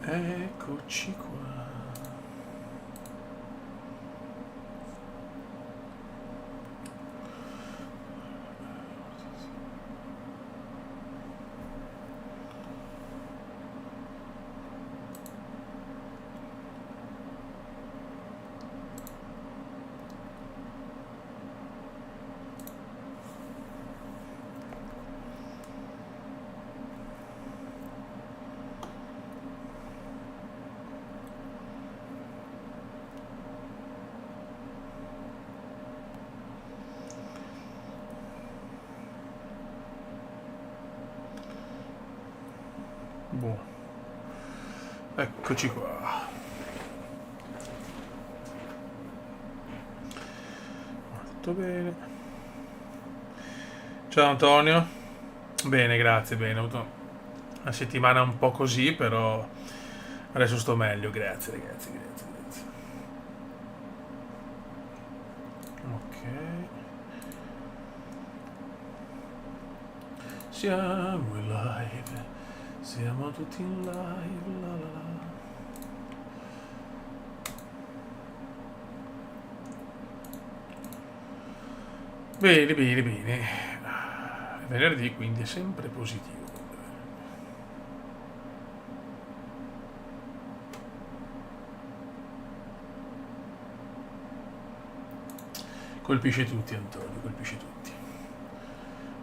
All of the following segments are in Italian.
Eccoci qua. Boh. Eccoci qua. Tutto bene. Ciao Antonio. Bene, grazie, bene. Ho avuto una settimana un po' così, però adesso sto meglio, grazie ragazzi, grazie, grazie. Ok. Siamo in live. Siamo tutti in live. La la la. Bene, bene, bene. Venerdì quindi è sempre positivo. Colpisce tutti Antonio, colpisce tutti.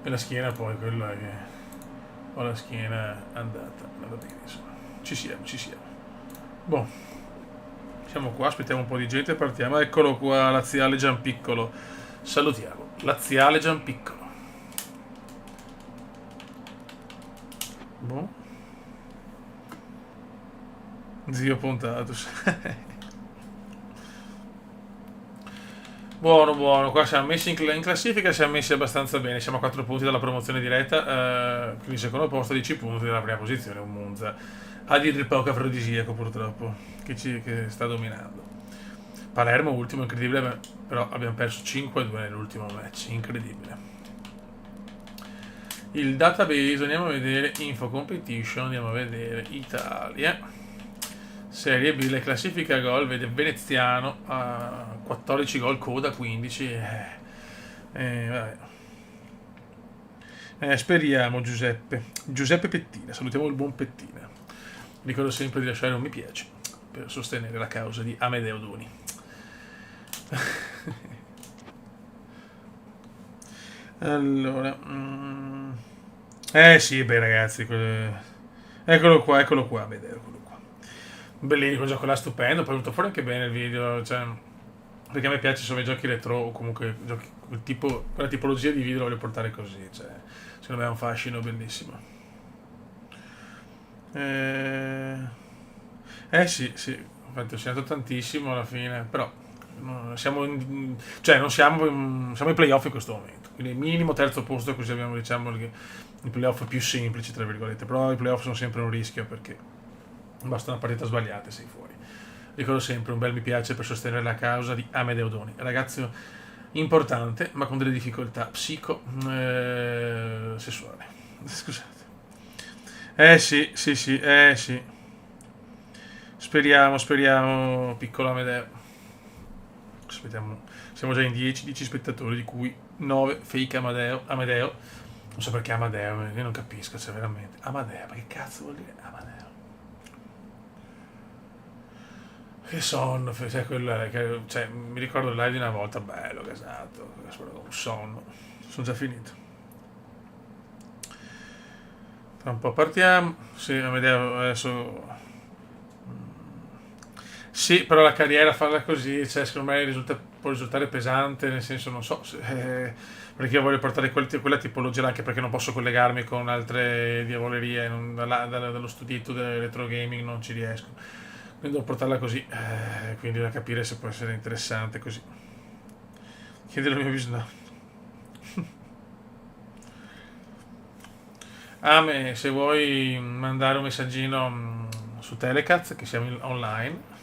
E la schiena poi, quella che... ho la schiena andata, ma va bene, insomma. Ci siamo, ci siamo. Boh, siamo qua, aspettiamo un po' di gente e partiamo. Eccolo qua, laziale Gianpiccolo. Salutiamo, laziale Gianpiccolo. Boh. Zio Pontatus. Buono, buono, qua siamo messi in classifica, siamo messi abbastanza bene, siamo a 4 punti dalla promozione diretta, quindi secondo posto 10 punti dalla prima posizione, un Monza, a dire il poco afrodisiaco purtroppo, che sta dominando. Palermo ultimo, incredibile, però abbiamo perso 5-2 nell'ultimo match, incredibile. Il database, andiamo a vedere info competition, andiamo a vedere Italia. Serie B, la classifica gol vede Veneziano a 14 gol, coda 15. Vabbè. Speriamo Giuseppe Pettina, salutiamo il buon Pettina. Ricordo sempre di lasciare un mi piace per sostenere la causa di Amedeo Doni. Allora, sì, beh ragazzi, eccolo qua, Amedeo, eccolo qua. Bellino, quel gioco là stupendo, poi è venuto fuori anche bene il video, cioè, perché a me piace insomma i giochi retro o comunque giochi, quella tipologia di video lo voglio portare così, cioè, secondo me è un fascino bellissimo. Eh, sì, sì, infatti ho segnato tantissimo alla fine, però cioè non siamo ai playoff in questo momento, quindi minimo terzo posto così abbiamo diciamo i playoff più semplici tra virgolette, però i playoff sono sempre un rischio perché basta una partita sbagliata e sei fuori. Ricordo sempre un bel mi piace per sostenere la causa di Amedeo Doni, ragazzo importante ma con delle difficoltà sessuali. Scusate. Sì, sì, sì, sì. Speriamo, piccolo Amedeo. Aspettiamo, siamo già in 10 spettatori, di cui 9 fake Amedeo. Non so perché Amadeo, io non capisco, cioè veramente. Amadeo, ma che cazzo vuol dire Amadeo? Che sonno, cioè, cioè, mi ricordo il live di una volta, bello, gasato, un sonno. Sono già finito. Tra un po' partiamo. Sì, Amedeo adesso. Sì, però la carriera farla così, cioè, secondo me può risultare pesante, nel senso non so, perché io voglio portare quella tipologia là, anche perché non posso collegarmi con altre diavolerie, dallo studietto del retro gaming non ci riesco. Quindi devo portarla così, quindi da capire se può essere interessante così. Chiedere al mio bisnonno. A me, se vuoi mandare un messaggino su Telecast, che siamo online.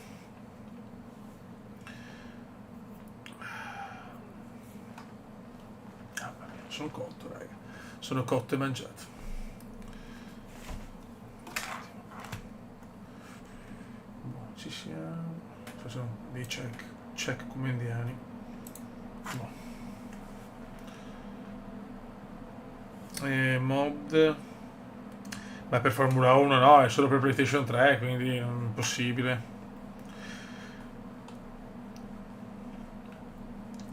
Sono cotto, raga. Sono cotto e mangiato. siamo? Facciamo dei check come indiani. No. Mod. Ma per Formula 1 no, è solo per PlayStation 3, quindi è impossibile.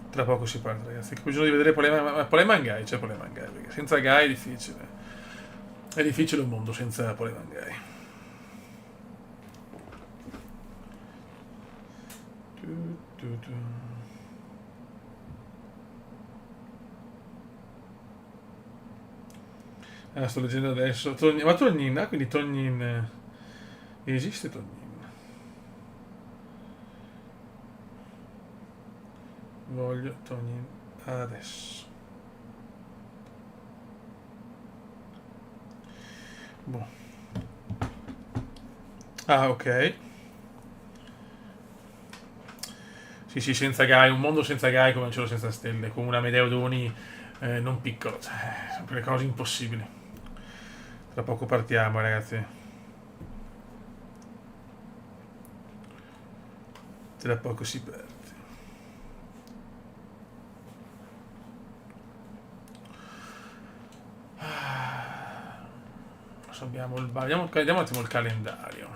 Tra poco si parte, ragazzi. Ho bisogno di vedere Poleman Guy, c'è Poleman Guy, perché senza Guy è difficile. È difficile un mondo senza Poleman Guy. Sto leggendo adesso. Ma Tognin, quindi Tognin. Esiste Tognin? Voglio Tognin adesso. Boh. Ah, ok. Sì, senza Guy, un mondo senza Guy come un cielo senza stelle, con un Amedeo Doni non piccolo, cioè, sono quelle cose impossibili. Tra poco partiamo, ragazzi. Tra poco si parte. Abbiamo vediamo un attimo il calendario.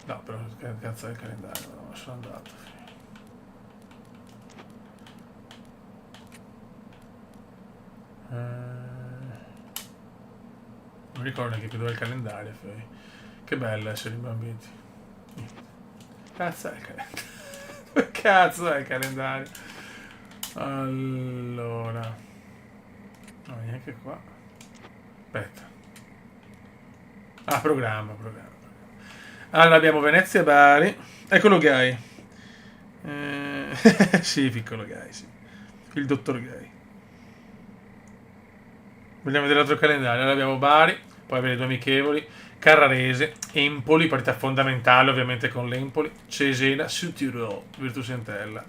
No, però che cazzo è il calendario? No, sono andato. Non ricordo neanche più dove è il calendario. Che bello essere imbambiti. Cazzo è il calendario? Che cazzo è il calendario? Allora, no, neanche qua. Aspetta. Ah, programma. Allora abbiamo Venezia e Bari. Eccolo Guy. Sì, piccolo Guy, sì. Il dottor Guy. Vogliamo vedere l'altro calendario. Allora abbiamo Bari, poi abbiamo le due amichevoli, Carrarese, Empoli, partita fondamentale ovviamente con l'Empoli, Cesena, Südtirol, Virtus Entella.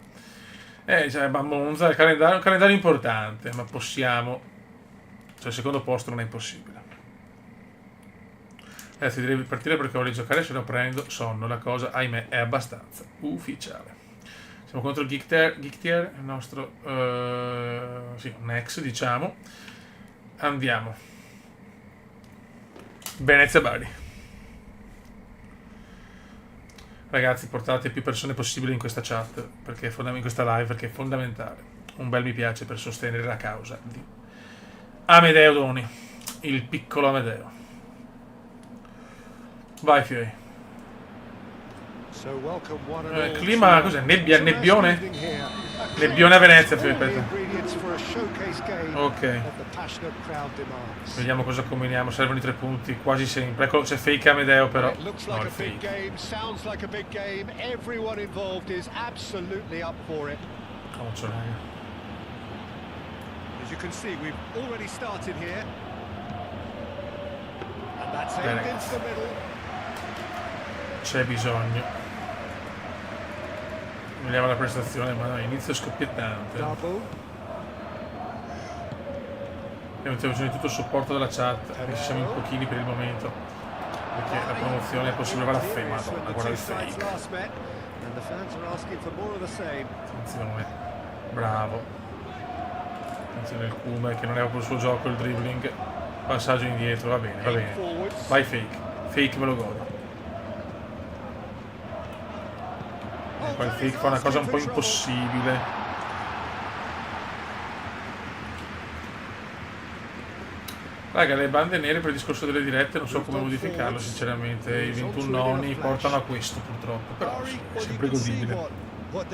Cioè, Monza, un calendario importante, ma possiamo... Cioè, il secondo posto non è impossibile. Ragazzi, direi di partire perché voglio giocare, se no prendo sonno. La cosa, ahimè, è abbastanza ufficiale. Siamo contro il Geektier, il nostro... sì, un ex, diciamo. Andiamo. Venezia Bari. Ragazzi, portate più persone possibile in questa chat, perché in questa live, perché è fondamentale. Un bel mi piace per sostenere la causa di Amedeo Doni, il piccolo Amedeo. Vai, Fioi. Clima, cos'è? Nebbione? Nebbione a Venezia, Fioi, aspetta. Ok. Vediamo cosa combiniamo. Servono i 3 punti, quasi sempre. Ecco, c'è fake Amedeo, però. No, è fake. Coccio, raga. C'è bisogno. Vediamo la prestazione, ma no, inizio scoppiettante. Abbiamo bisogno di tutto il supporto della chat, anche se siamo in pochini per il momento, perché la promozione è possibile fare a fake. Madonna, guarda il fake. Attenzione, bravo. Attenzione il Kume che non aveva il suo gioco, il dribbling. Passaggio indietro, va bene, va bene. Vai fake, fake me lo godo. Qua il fake fa una cosa un po' impossibile. Raga, le bande nere per il discorso delle dirette non so come modificarlo sinceramente. I 21 nonni portano a questo purtroppo, però è sempre godibile. Vai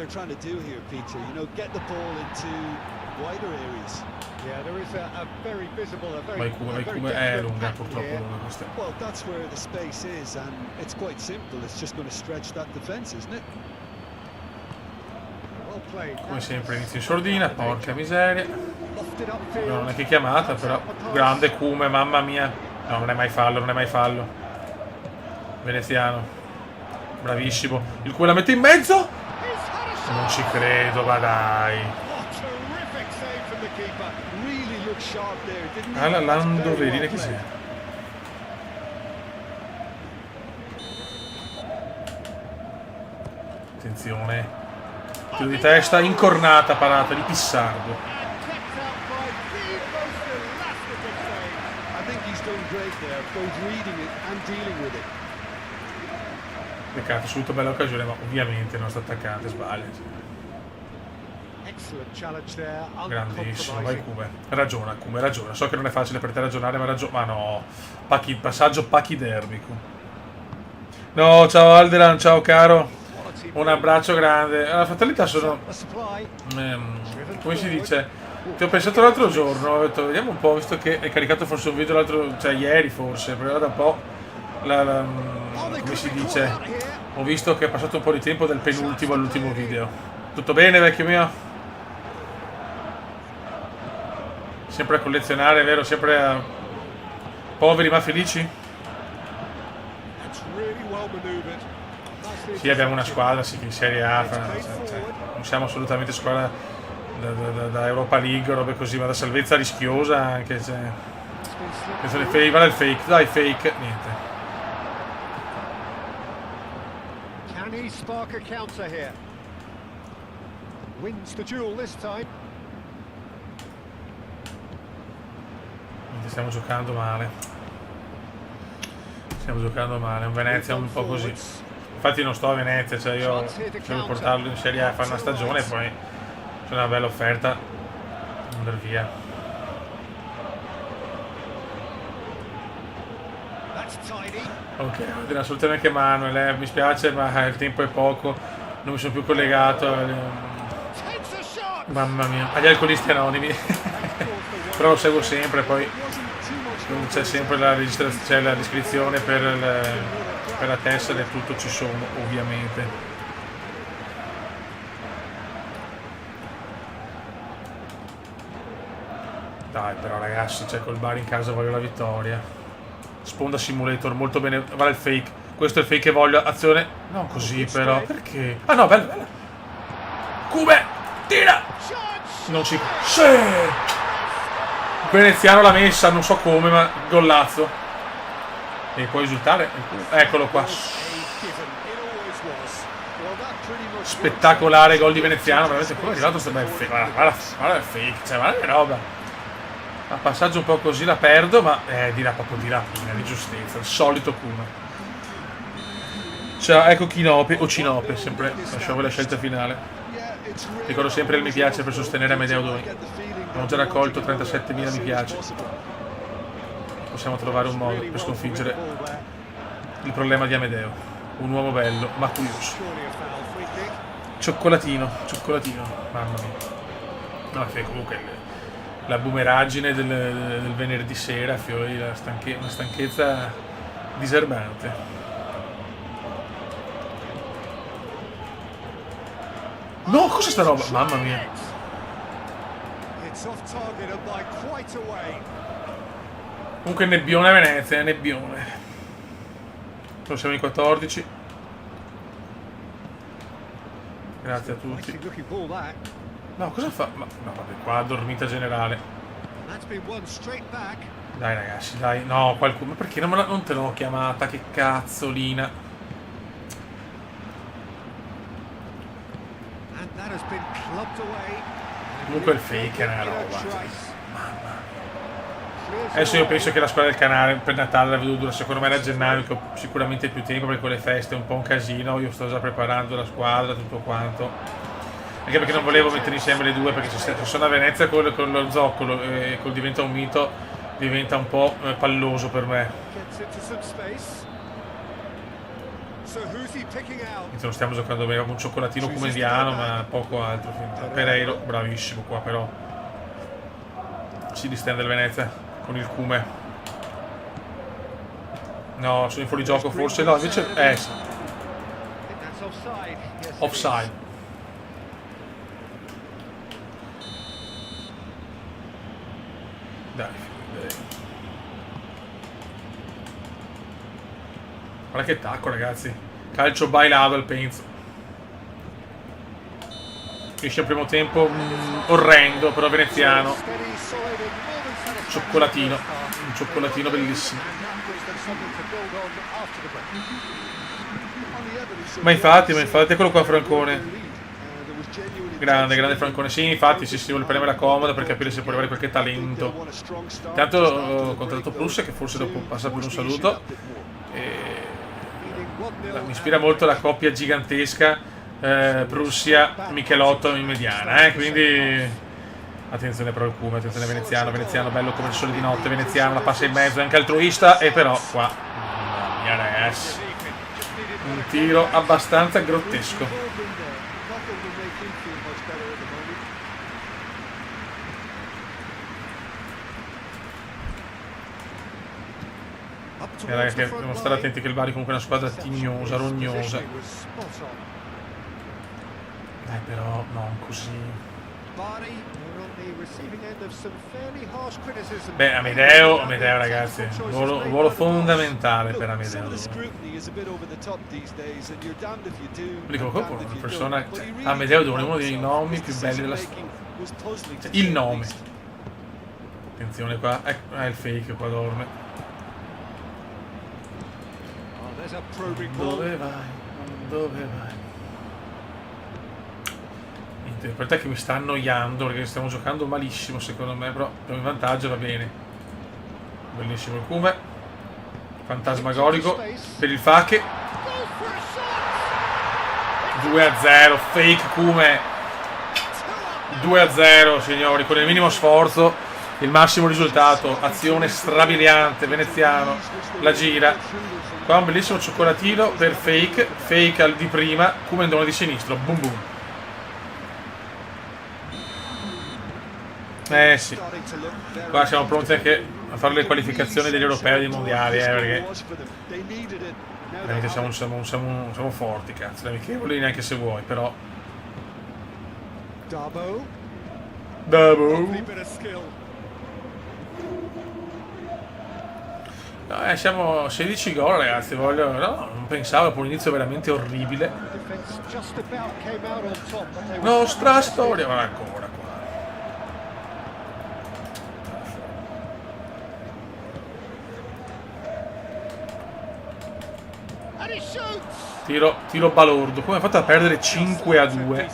come è lunga, purtroppo lunga questa. Come sempre inizio in sordina, porca miseria. No, non è che chiamata, però. Grande Kume, mamma mia. No, non è mai fallo. Veneziano. Bravissimo. Il cui la mette in mezzo? Non ci credo, ma dai. Alla Landoverina chi sei? Attenzione, tiro di testa, incornata, parata di Pissardo. Peccato, subito bella occasione, ma ovviamente il nostro attaccante sbaglia. Grandissimo, vai Kume. Ragiona, Kume, ragiona. So che non è facile per te ragionare, ma ragiona. Ma no, passaggio pachidermico. No, ciao Alderan, ciao caro. Un abbraccio grande. La fatalità sono... come si dice? Ti ho pensato l'altro giorno, ho detto, vediamo un po', visto che hai caricato forse un video l'altro... cioè ieri forse, però da un po'... come si dice? Ho visto che è passato un po' di tempo dal penultimo all'ultimo video. Tutto bene, vecchio mio? Sempre a collezionare, vero? Sempre a... poveri ma felici? Sì, abbiamo una squadra, sì, che in Serie A, cioè, non siamo assolutamente squadra da Europa League o robe così, ma da salvezza rischiosa anche, cioè. Penso le fake, guarda il fake, dai fake, niente. Can he spark a counter here? Wins the duel this time. Stiamo giocando male. Stiamo giocando male, un Venezia un po' così. Infatti non sto a Venezia, cioè io devo portarlo in Serie A a fare una stagione e poi c'è una bella offerta andare via. Ok, devo dire assolutamente anche Manuel, mi spiace ma il tempo è poco, non mi sono più collegato. Mamma mia, agli alcolisti anonimi. Però lo seguo sempre, poi c'è sempre la registrazione, c'è la descrizione per la tessera e tutto ci sono ovviamente. Dai però ragazzi, cioè col Bari in casa voglio la vittoria. Sponda Simulator, molto bene, guarda il fake, questo è il fake che voglio, azione, non così però, perché? Ah no, bella, bella. Kume, tira! Non ci... Sì! Il veneziano l'ha messa, non so come, ma gollazzo. E può risultare? Eccolo qua. Spettacolare gol di veneziano, veramente come è arrivato sto bel fake. Guarda il fake, cioè guarda che roba. A passaggio un po' così la perdo, ma dirà proprio di rapina, di giustezza, il solito Kuma. Ciao, ecco Kinope o Cinope, sempre lasciamo la scelta finale. Ricordo sempre il mi piace per sostenere Amedeo Doni. Abbiamo già raccolto 37.000 mi piace. Possiamo trovare un modo per sconfiggere il problema di Amedeo. Un uomo bello, ma curioso. Cioccolatino, cioccolatino. Mamma mia. No, che comunque la boomeraggine del venerdì sera, fiori, una stanchezza diserbante. No, cos'è sta roba? Mamma mia. Comunque nebbione a Venezia, nebbione. Noi siamo in 14. Grazie a tutti. No, cosa fa? No, vabbè, qua dormita generale. Dai ragazzi, dai. No, qualcuno. Ma perché non te l'ho chiamata? Che cazzolina. Comunque il fake è una roba. Mamma. Adesso io penso che la squadra del canale per Natale la vedo dura, secondo me da gennaio, che ho sicuramente più tempo perché con le feste è un po' un casino, io sto già preparando la squadra, tutto quanto. Anche perché non volevo mettere insieme le due, perché se sono a Venezia con lo zoccolo e col diventa un mito diventa un po' palloso per me. Non stiamo giocando bene, un cioccolatino comediano ma poco altro. Pereiro, bravissimo qua però. Si distende il Venezia con il Kume. No, sono in fuorigioco forse, no invece sì. Offside. Dai. Guarda che tacco ragazzi. Calcio bailado al penso. Finisce il primo tempo orrendo, però veneziano. Cioccolatino, un cioccolatino bellissimo. Ma infatti, eccolo qua Francone. Grande Francone. Sì, infatti, sì, vuole premere la comoda per capire se può arrivare qualche talento. Intanto ho contattato Prussia, che forse dopo passa per un saluto. Mi ispira molto la coppia gigantesca Prussia, Michelotto in mediana, quindi attenzione però al cume, attenzione Veneziano, bello come il sole di notte, Veneziano, la passa in mezzo, anche altruista, e però qua, mamma mia ragazzi, un tiro abbastanza grottesco. Ragazzi, dobbiamo stare attenti che il Bari comunque è una squadra tignosa, rognosa. Però non così. Beh, Amedeo ragazzi, ruolo fondamentale per Amedeo. Dico, proprio una persona, Amedeo è uno dei nomi più belli della storia. Cioè, il nome. Attenzione qua, è il fake qua dorme. Dove vai? Niente, per te che mi sta annoiando perché stiamo giocando malissimo secondo me, però abbiamo in vantaggio, va bene. Bellissimo il cume. Fantasmagorico per il Fake. 2-0, fake cume. 2-0 signori, con il minimo sforzo, il massimo risultato. Azione strabiliante, veneziano, la gira. Qua un bellissimo cioccolatino per fake al di prima, Cumendone di sinistro, boom boom. Sì, qua siamo pronti anche a fare le qualificazioni degli europei e dei mondiali, perché veramente siamo forti, cazzo, amichevoli neanche se vuoi, però Dabo. No, siamo 16 gol ragazzi, no, non pensavo, per un inizio veramente orribile. Nostra storia, ma ancora qua. Tiro balordo. Come ha fatto a perdere 5-2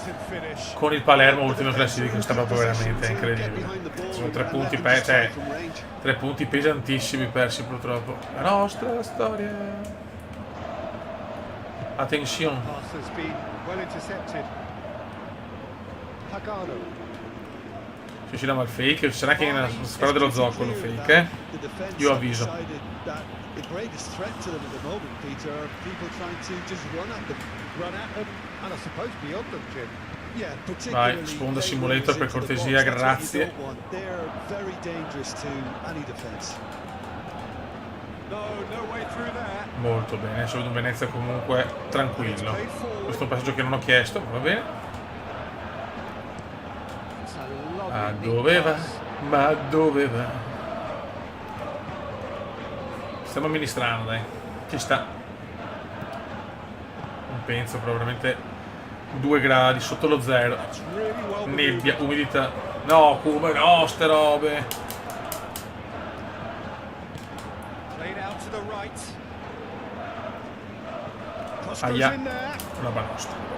con il Palermo ultimo classifica? Sta proprio veramente incredibile. Sono 3 punti, 3 punti pesantissimi persi purtroppo. La nostra storia. Attenzione. Ci usciamo al fake, c'è anche nella squadra dello zoccolo fake, Io avviso. The greatest threat to them at the moment, Peter, are people trying to just run at them, and I suppose beyond them, Jim. Yeah, particularly. Vai, sponda simulator per cortesia, grazie. They're very dangerous to any defense. No way through there. Molto bene, adesso vedo un Venezia comunque tranquillo. Questo è un passaggio che non ho chiesto, va bene. Ma dove va? Stiamo amministrando, dai. Ci sta. Non penso, probabilmente 2 gradi sotto lo zero. Nebbia, umidità. No, come no, ste robe. Aia. Roba nostra.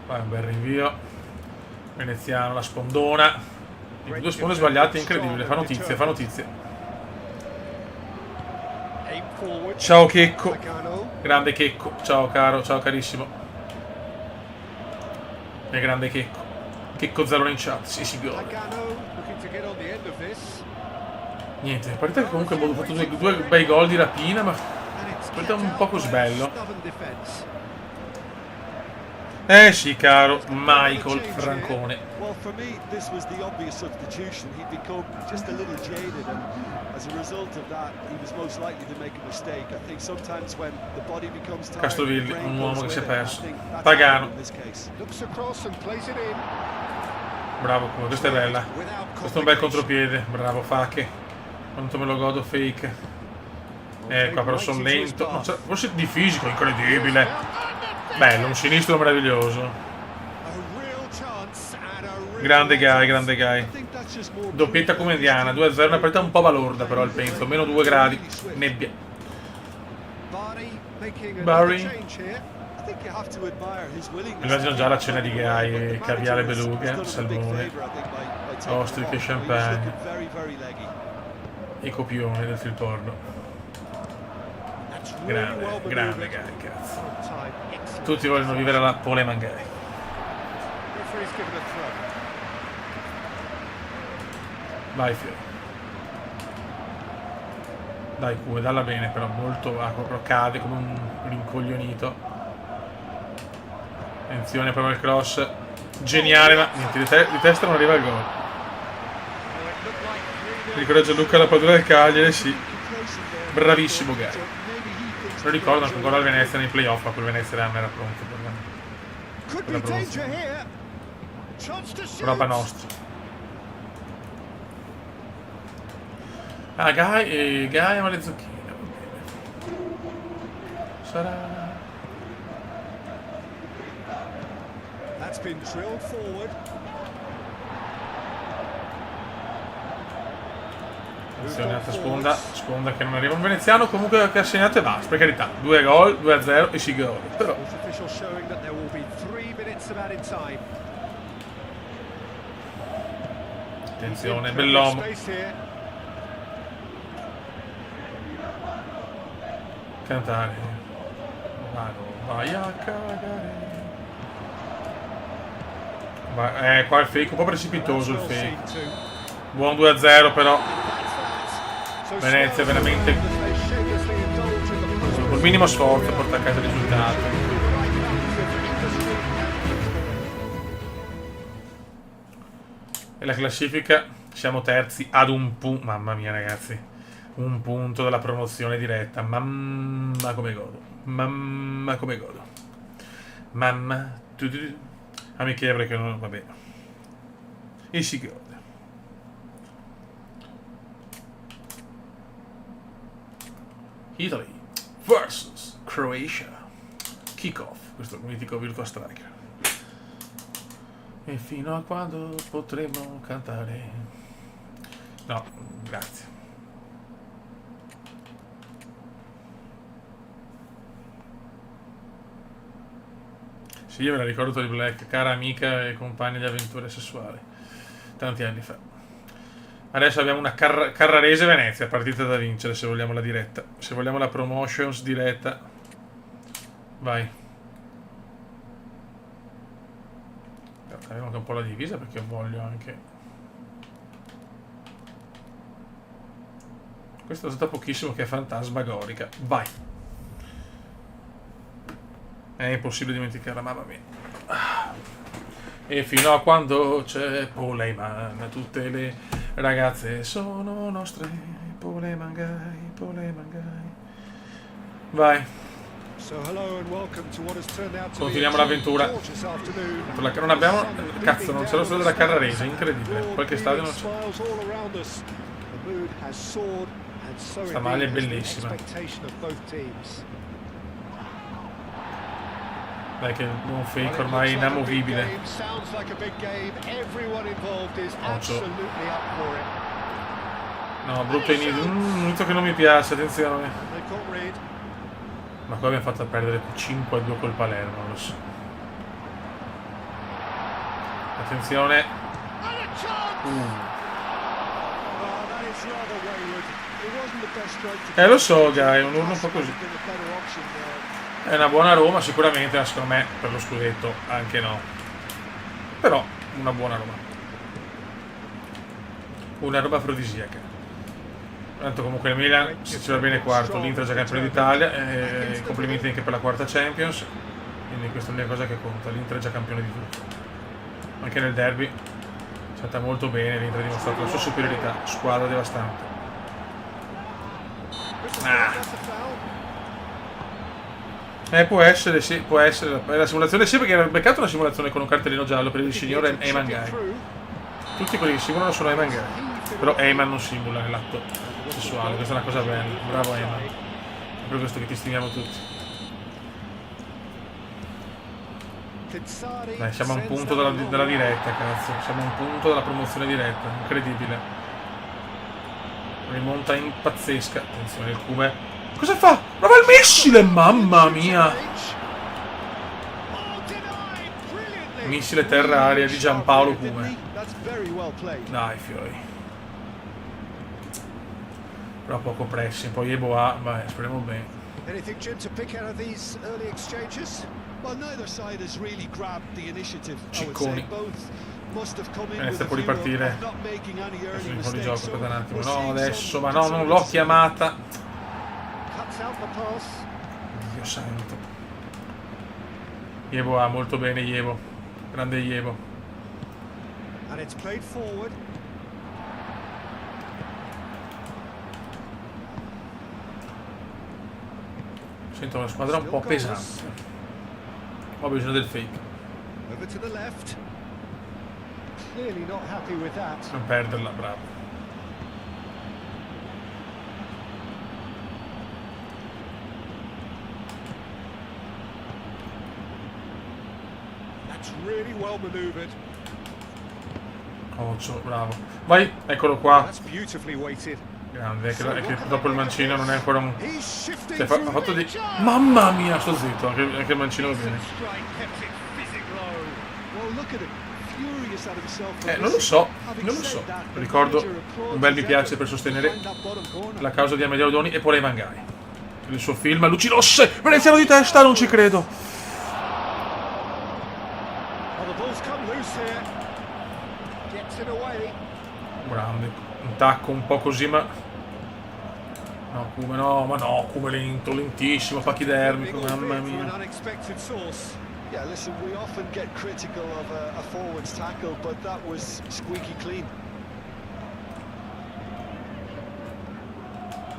Vai, un bel rinvio. Veneziano, la spondona. Le 2 sponde sbagliate, incredibile. Fa notizie. Ciao Checco. Grande Checco. Ciao caro, ciao carissimo. E grande Checco. Checco Zalone in chat, sì, gol. Niente, partita che comunque abbiamo fatto 2 bei gol di rapina, ma partita un poco sbello. Sì, caro Michael Francone. Well, for me, this was the obvious substitution. He'd become just a little jaded, and as a result of that, he was most likely to make a mistake. I think sometimes when the body becomes tired, Castrovilli, un uomo che si è perso. Pagano. Bravo, questa è bella. Questo è un bel contropiede. Bravo Fake. Quanto me lo godo fake. Qua però sono lento. No, forse di fisico, incredibile. Bello, un sinistro meraviglioso. Grande Guy, grande Guy. Doppietta come indiana, 2-0, una partita un po' balorda però al penso, meno 2 gradi, nebbia. Barry. Immagino già la cena di Guy, caviale beluga, salmone, ostriche, champagne, i copioni del film porno. Grande, grande Guy, cazzo. Tutti vogliono vivere la Poleman Guy. Vai Fiore. Dai Cue, dalla bene però, molto acqua, però cade come un rincoglionito. Attenzione, prova il cross. Geniale, ma niente, di testa non arriva il gol. Ricorda Gianluca la padrona del Cagliari, sì. Bravissimo Gary. Lo ricordano ancora il Venezia nei playoff, ma quel Venezia era pronto per la promozione. Roba nostra. Ah, Guy ama le zucchine. Sarà... That's been drilled forward. Attenzione, altra sponda che non arriva un veneziano, comunque che ha segnato e basta, per carità. 2 gol, 2-0 e si gol. Però attenzione, bell'uomo. Cantare. Vai a cagare. Qua il fake, un po' precipitoso il fake. Buon 2-0 però. Venezia veramente col minimo sforzo porta a casa il risultato. E la classifica, siamo terzi ad un punto. Mamma mia ragazzi, un punto dalla promozione diretta. Mamma come godo. Mamma come godo. Mamma. Amichevole che non... vabbè. E si gode. Italy vs Croatia. Kick-off. Questo mitico Virtua Striker. E fino a quando potremo cantare? No, grazie. Sì, io me la ricordo Tony Black, cara amica e compagna di avventure sessuali, tanti anni fa. Adesso abbiamo una Carrarese-Venezia, partita da vincere se vogliamo la diretta. Se vogliamo la promotions diretta, vai. Abbiamo anche un po' la divisa perché voglio anche... Questa è stata pochissimo che è fantasmagorica. Vai. È impossibile dimenticarla, mamma mia. E fino a quando c'è Poleman, tutte le ragazze sono nostre. Poleman Guy, Poleman Guy. Vai. Continuiamo l'avventura. Perché non abbiamo... Cazzo, non c'è lo stadio della Carrarese, incredibile. Qualche stadio non c'è. Sta maglia è bellissima. Dai che un fake ormai inamovibile. No, brutto inizio che non mi piace, attenzione. Ma qua abbiamo fatto perdere 5-2 col Palermo, lo so. Attenzione. Lo so, Guy, un urlo un po' così. È una buona Roma sicuramente, ma secondo me per lo scudetto anche no. Però una buona Roma. Una roba afrodisiaca. Tanto comunque il Milan, se ci va bene quarto, l'Inter è già campione d'Italia, complimenti anche per la quarta Champions, quindi questa è l'unica cosa che conta, l'Inter è già campione di tutto. Anche nel derby è stata molto bene, l'Inter ha dimostrato la sua superiorità, squadra devastante. Può essere, sì, può essere. La simulazione sì, perché era beccato una simulazione con un cartellino giallo per il signore Eyman Guy. Tutti quelli che simulano sono Eyman Guy. Però Eyman non simula nell'atto omosessuale, questa è una cosa bella. Bravo Emma. È per questo che ti stimiamo tutti. Dai, siamo a un punto dalla diretta, cazzo. Siamo a un punto della promozione diretta. Incredibile. Rimonta in pazzesca. Attenzione, il Cume. Cosa fa? Prova il missile! Mamma mia! Missile terra-aria di Giampaolo Cume. Dai, fioi. Però poco pressing. Poi Yeboah. Vai, speriamo bene. Anything, Jim, to pick out of these early exchanges? Well, neither side has really grabbed the initiative. I would say both must have come in with a view of not making any early mistakes. Aspetta un attimo. No, adesso, ma no, non l'ho chiamata. Dio santo. Yeboah, molto bene Yebo. Grande Yebo. And it's played forward. Sento una squadra un po' pesante. Ho bisogno del fake. Over to the left. Clearly not happy with that. Non perderla, bravo. That's really well maneuvered. Occhio, bravo. Vai, eccolo qua. That's beautifully weighted. Grande, è che dopo il mancino non è ancora un... Cioè, ha fatto di... Mamma mia, sto zitto, anche il mancino va bene. Non lo so, non lo so. Ricordo un bel mi piace per sostenere la causa di Amedeo Doni e Paul Mangai. Il suo film Luci Rosse, veneziano di testa, non ci credo. Grande, un tacco un po' così, ma... No, Cume no, ma no, Cume lento, lentissimo, pachidermico, mamma mia. Yeah, listen, we often get critical of a forward's tackle, but that was squeaky clean.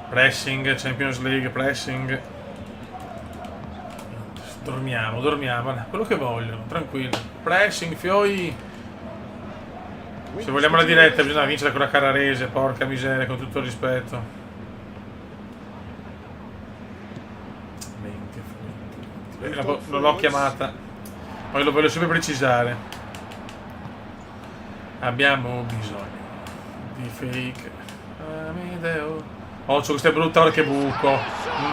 Pressing, Champions League, pressing. Dormiamo, quello che vogliono, tranquillo. Pressing, fioi. Se vogliamo la diretta bisogna vincere con la Carrarese, porca miseria, con tutto il rispetto. 20. Non l'ho chiamata. Poi lo voglio sempre precisare. Abbiamo bisogno di fake. Amedeo. Occhio, questa è brutta, ora che buco.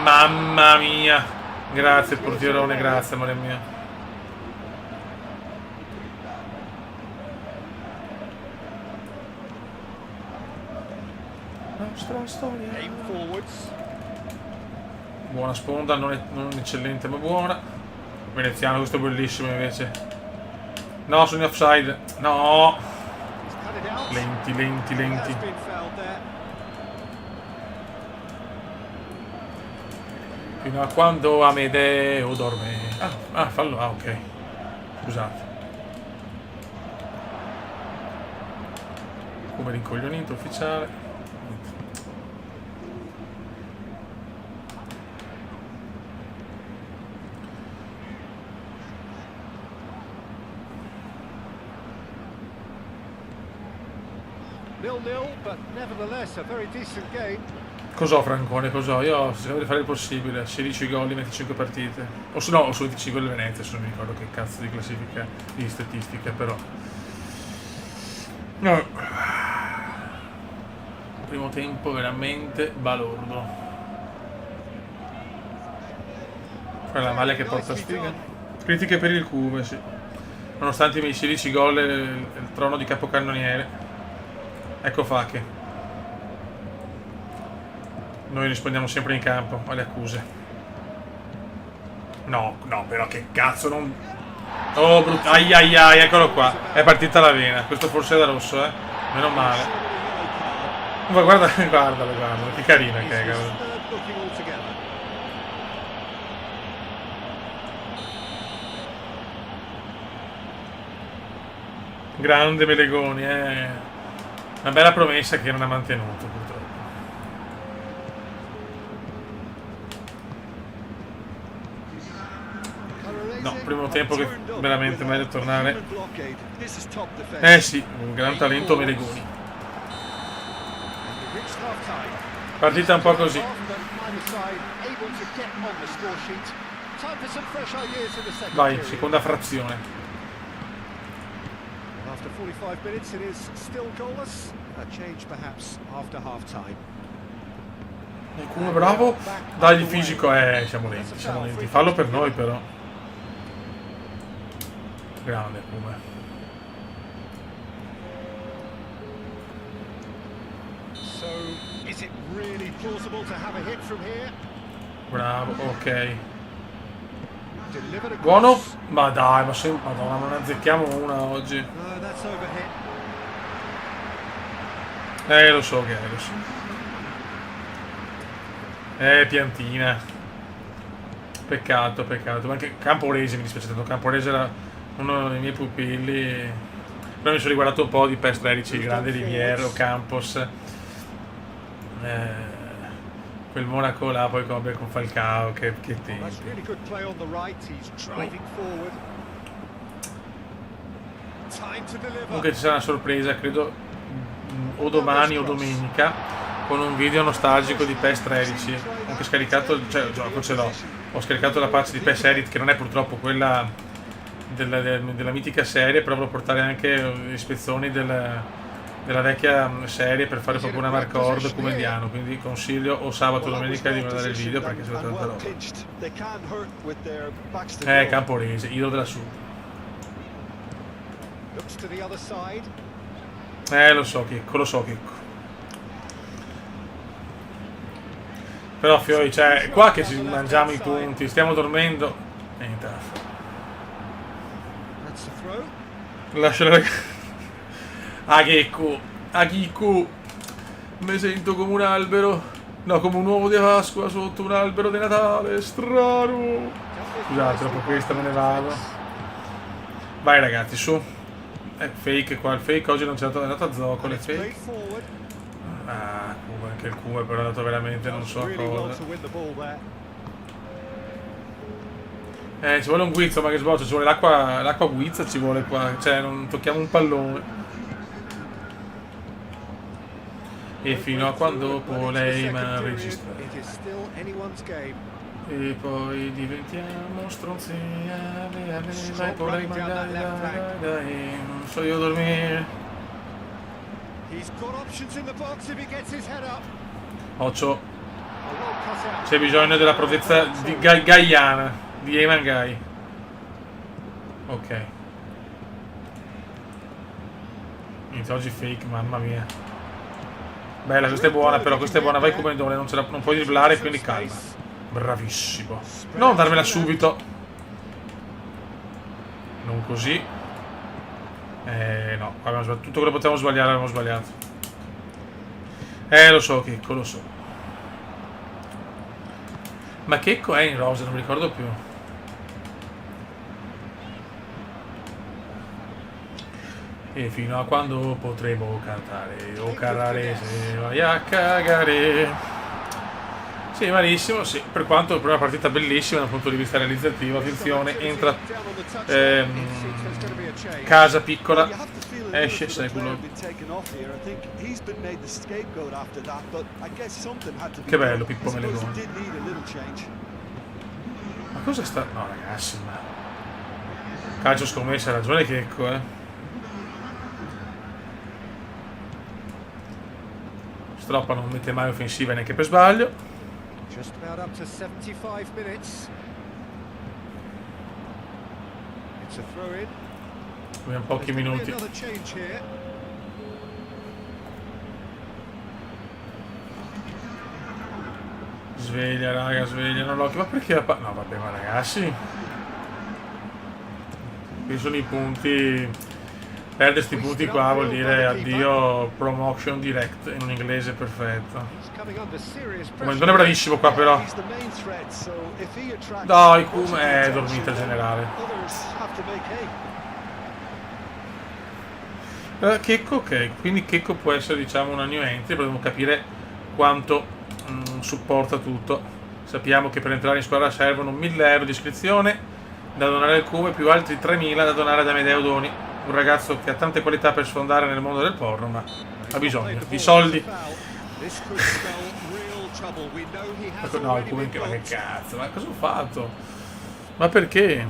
Mamma mia. Grazie portierone, grazie amore mio. Nostra storia. Buona sponda, non eccellente ma buona. Veneziano, questo è bellissimo invece. No, sono in offside. No. Lenti. Fino a quando Amedeo dorme. Fallo. Ah, ok. Scusate. Come rincoglionito ufficiale. Cos'ho Francone, cos'ho? Io cerco di fare il possibile, 16 gol in 25 partite. O se no, ho solo 25 gol del Venezia, se non mi ricordo che cazzo di classifica, di statistica, però. No. Primo tempo veramente balordo. Quella è la maglia che porta sfiga. Critiche per il Cume, sì. Nonostante i miei 16 gol e il trono di capocannoniere. Ecco Fake. Noi rispondiamo sempre in campo alle accuse. No, però che cazzo non... Oh, brutto. Ai, eccolo qua. È partita la vena. Questo forse è da rosso, eh. Meno male. Ma guarda, che carina che è, cavolo. Grande Melegoni, una bella promessa che non ha mantenuto, purtroppo. No, primo tempo che veramente meglio tornare. Sì, un gran talento Melegoni. Partita un po' così. Vai, seconda frazione. After 45 minutes it is still goalless. A change perhaps after half time. Come bravo. Dai il fisico, siamo lenti. Fallo per noi però. Grande come. So is it really plausible to have a hit from here? Bravo, ok. Buono? Ma dai, Madonna, non azzecchiamo una oggi. Lo so che è, lo so. Piantina. Peccato. Ma anche Camporese mi dispiace tanto. Camporese era uno dei miei pupilli. Però mi sono riguardato un po' di PES 13, grande Riviero, Campos. Quel Monaco là poi con Falcao, che tempi. Comunque ci sarà una sorpresa, credo, o domani o domenica, con un video nostalgico di PES 13. Ho scaricato, cioè il gioco ce l'ho. Ho scaricato la patch di PES Edit, che non è purtroppo quella della mitica serie, però volevo portare anche le spezzoni della vecchia serie per fare proprio una marcord come indiano, quindi consiglio o sabato o domenica di guardare il video perché c'è tanta roba. Camporese, idolo della Sud. Lo so Chicco. Però Fioi, cioè, qua che ci mangiamo i punti, stiamo dormendo. Niente. Lasciare Aghiku, mi sento come un albero, no, come un uovo di Pasqua sotto un albero di Natale, strano. Scusate, dopo questa me ne vado. Vai ragazzi, su. Fake qua, il fake oggi non c'è andato a zoccole, fake. Cuba, anche il Cuba però è andato veramente non so a cosa. Ci vuole un guizzo, ma che sboccia, ci vuole l'acqua guizza, ci vuole qua, cioè non tocchiamo un pallone. E fino a quando dopo lei mi ha registrato. E poi diventiamo stronzi, e poi dai, non so io dormire. Occhio. C'è bisogno della prodezza di Gaiana, di Eman Gai. Ok. Inizio oggi fake, mamma mia. Bella, questa è buona, però questa è buona, vai come dove, non puoi dribblare, quindi calma. Bravissimo. Non darmela subito. Non così. No, abbiamo sbagliato. Tutto quello che potevamo sbagliare abbiamo sbagliato. Lo so, Checco, lo so. Ma Checco è in rosa, non mi ricordo più. E fino a quando potremo cantare o Carrarese vai a cagare. Sì, malissimo, sì. Per quanto la prima partita bellissima dal punto di vista realizzativo. Attenzione, entra casa piccola, esce Segulo. Che bello Pippo Melegoni. Ma cosa sta... No ragazzi, ma... Calcio scommessa, ha ragione Checco, Stroppa non mette mai offensiva neanche per sbaglio. Abbiamo pochi minuti. Sveglia raga, sveglia, non l'occhio. Ma perché no vabbè, ma ragazzi, qui sono i punti. Perdere sti punti qua vuol dire addio promotion direct in un inglese perfetto. Non è bravissimo qua però. Dai, come è dormita generale. Checco, ok, quindi Checco può essere diciamo una new entry, dobbiamo capire quanto supporta tutto. Sappiamo che per entrare in squadra servono 1.000 euro di iscrizione da donare al Cume più altri 3.000 da donare ad Amedeo Doni. Un ragazzo che ha tante qualità per sfondare nel mondo del porno, ma ha bisogno di soldi. No, il Kuman che... Ma che cazzo, ma cosa ho fatto? Ma perché?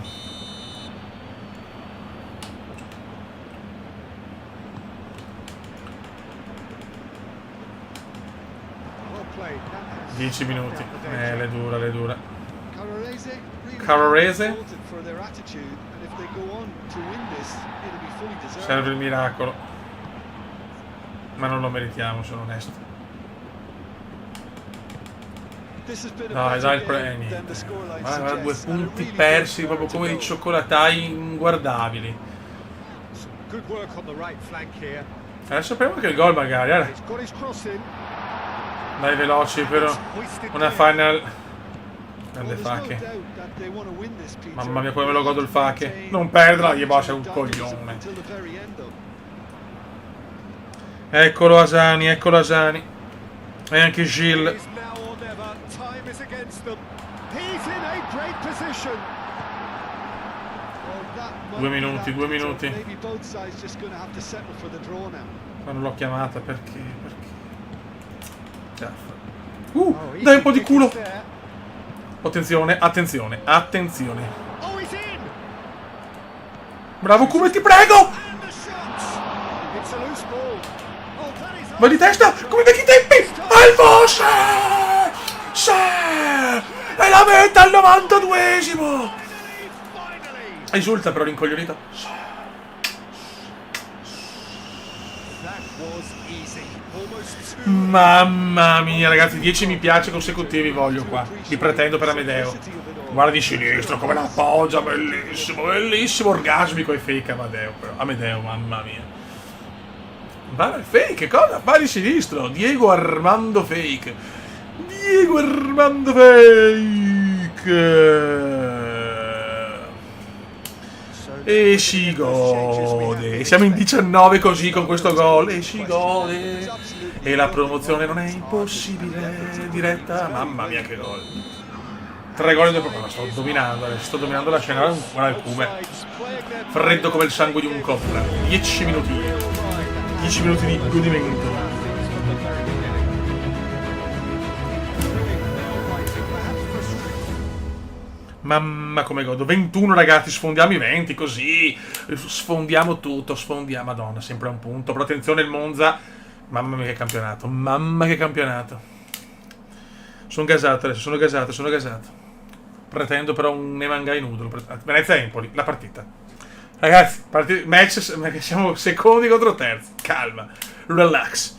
Dieci minuti. Le dura. Carrarese. Serve il miracolo. Ma non lo meritiamo, sono onesto. Dai, niente. Guarda, 2 punti persi proprio come dei cioccolatai inguardabili. Adesso speriamo che il gol magari. Dai veloci però. Una final. Grande Fake. Mamma mia, come me lo godo il Fake. Non perderla, gli basta un coglione. Eccolo Asani. E anche Gilles. 2 minuti. Ma non l'ho chiamata, perché? Dai un po' di culo! Attenzione. Bravo Kuman, ti prego! Vai di testa, come i vecchi tempi! Alfos! E la mette al 92esimo! Esulta però rincoglionito. Mamma mia ragazzi, 10 mi piace consecutivi voglio qua. Li pretendo per Amedeo. Guarda di sinistro come la appoggia, bellissimo, orgasmico e fake Amedeo però. Amedeo, mamma mia. Va il fake, cosa? Va di sinistro. Diego Armando Fake. E si gode. Siamo in 19 così con questo gol. E si gode. E la promozione non è impossibile. Diretta. Mamma mia che gol. 3 gol dopo. Ma sto dominando la scena. Guarda il Kuman. Freddo come il sangue di un cobra. 10 minuti. 10 minuti di godimento. Mamma come godo. 21 ragazzi, sfondiamo i 20 così. Sfondiamo tutto, Madonna, sempre a un punto. Però attenzione il Monza. Mamma mia che campionato. Sono gasato adesso, sono gasato. Pretendo però un Nemangai nudo. Venezia-Empoli, la partita. Ragazzi, match, siamo secondi contro terzi. Calma, relax.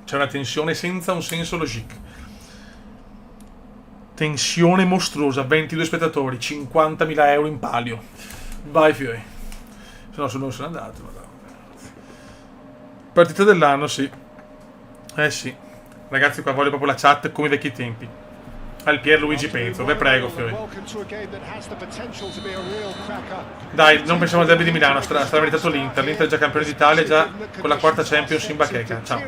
C'è una tensione senza un senso logique. Tensione mostruosa, 22 spettatori, 50.000 euro in palio. Vai fioi. Se no non sono andato. Madonna. Partita dell'anno, sì. Sì. Ragazzi, qua voglio proprio la chat come i vecchi tempi. Al Pierluigi Penzo, ve prego fioi. Dai, non pensiamo al derby di Milano, sarà meritato l'Inter. L'Inter è già campione d'Italia, già con la quarta Champions in bacheca. Ciao.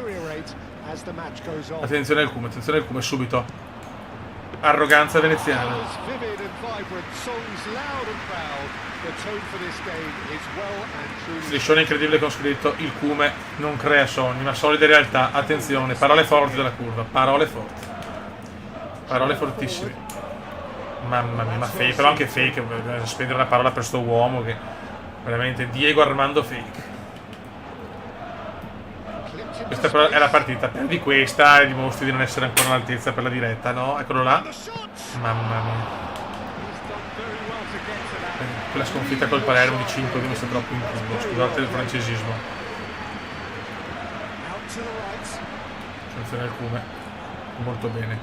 Attenzione al Kuman, subito. Arroganza veneziana. Striscione incredibile con scritto: il Kuman non crea sogni, ma solide realtà. Attenzione, parole forti della curva, parole fortissime. Mamma mia, ma fake, però anche fake, spendere una parola per sto uomo che veramente Diego Armando Fake. Questa però è la partita, perdi questa e dimostri di non essere ancora all'altezza per la diretta, no? Eccolo là. Mamma mia. Quella sconfitta col Palermo di 5 mi sta troppo in culo, scusate il francesismo. Attenzione al Kuman. Molto bene.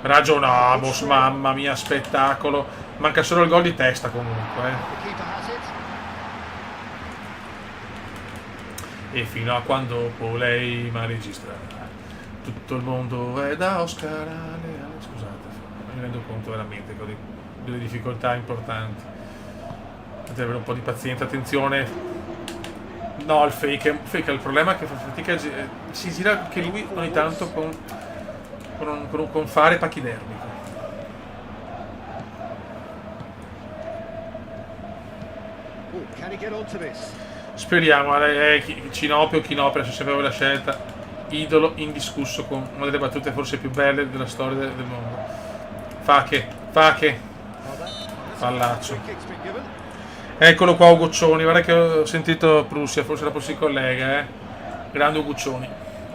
Ragionamos, mamma mia, spettacolo. Manca solo il gol di testa comunque, E fino a quando lei mi registra. Tutto il mondo è da Oscar. Scusate, mi rendo conto veramente che ho delle difficoltà importanti. Deve avere un po' di pazienza, attenzione. No, il fake ha il problema che fa fatica. Si gira anche lui ogni tanto con fare pachidermico. Speriamo, Cinopio, se sapeva la scelta, idolo indiscusso con una delle battute forse più belle della storia del mondo. Fache, fallaccio. Eccolo qua Uguccioni, guarda che ho sentito Prussia, forse dopo si collega, grande Uguccioni,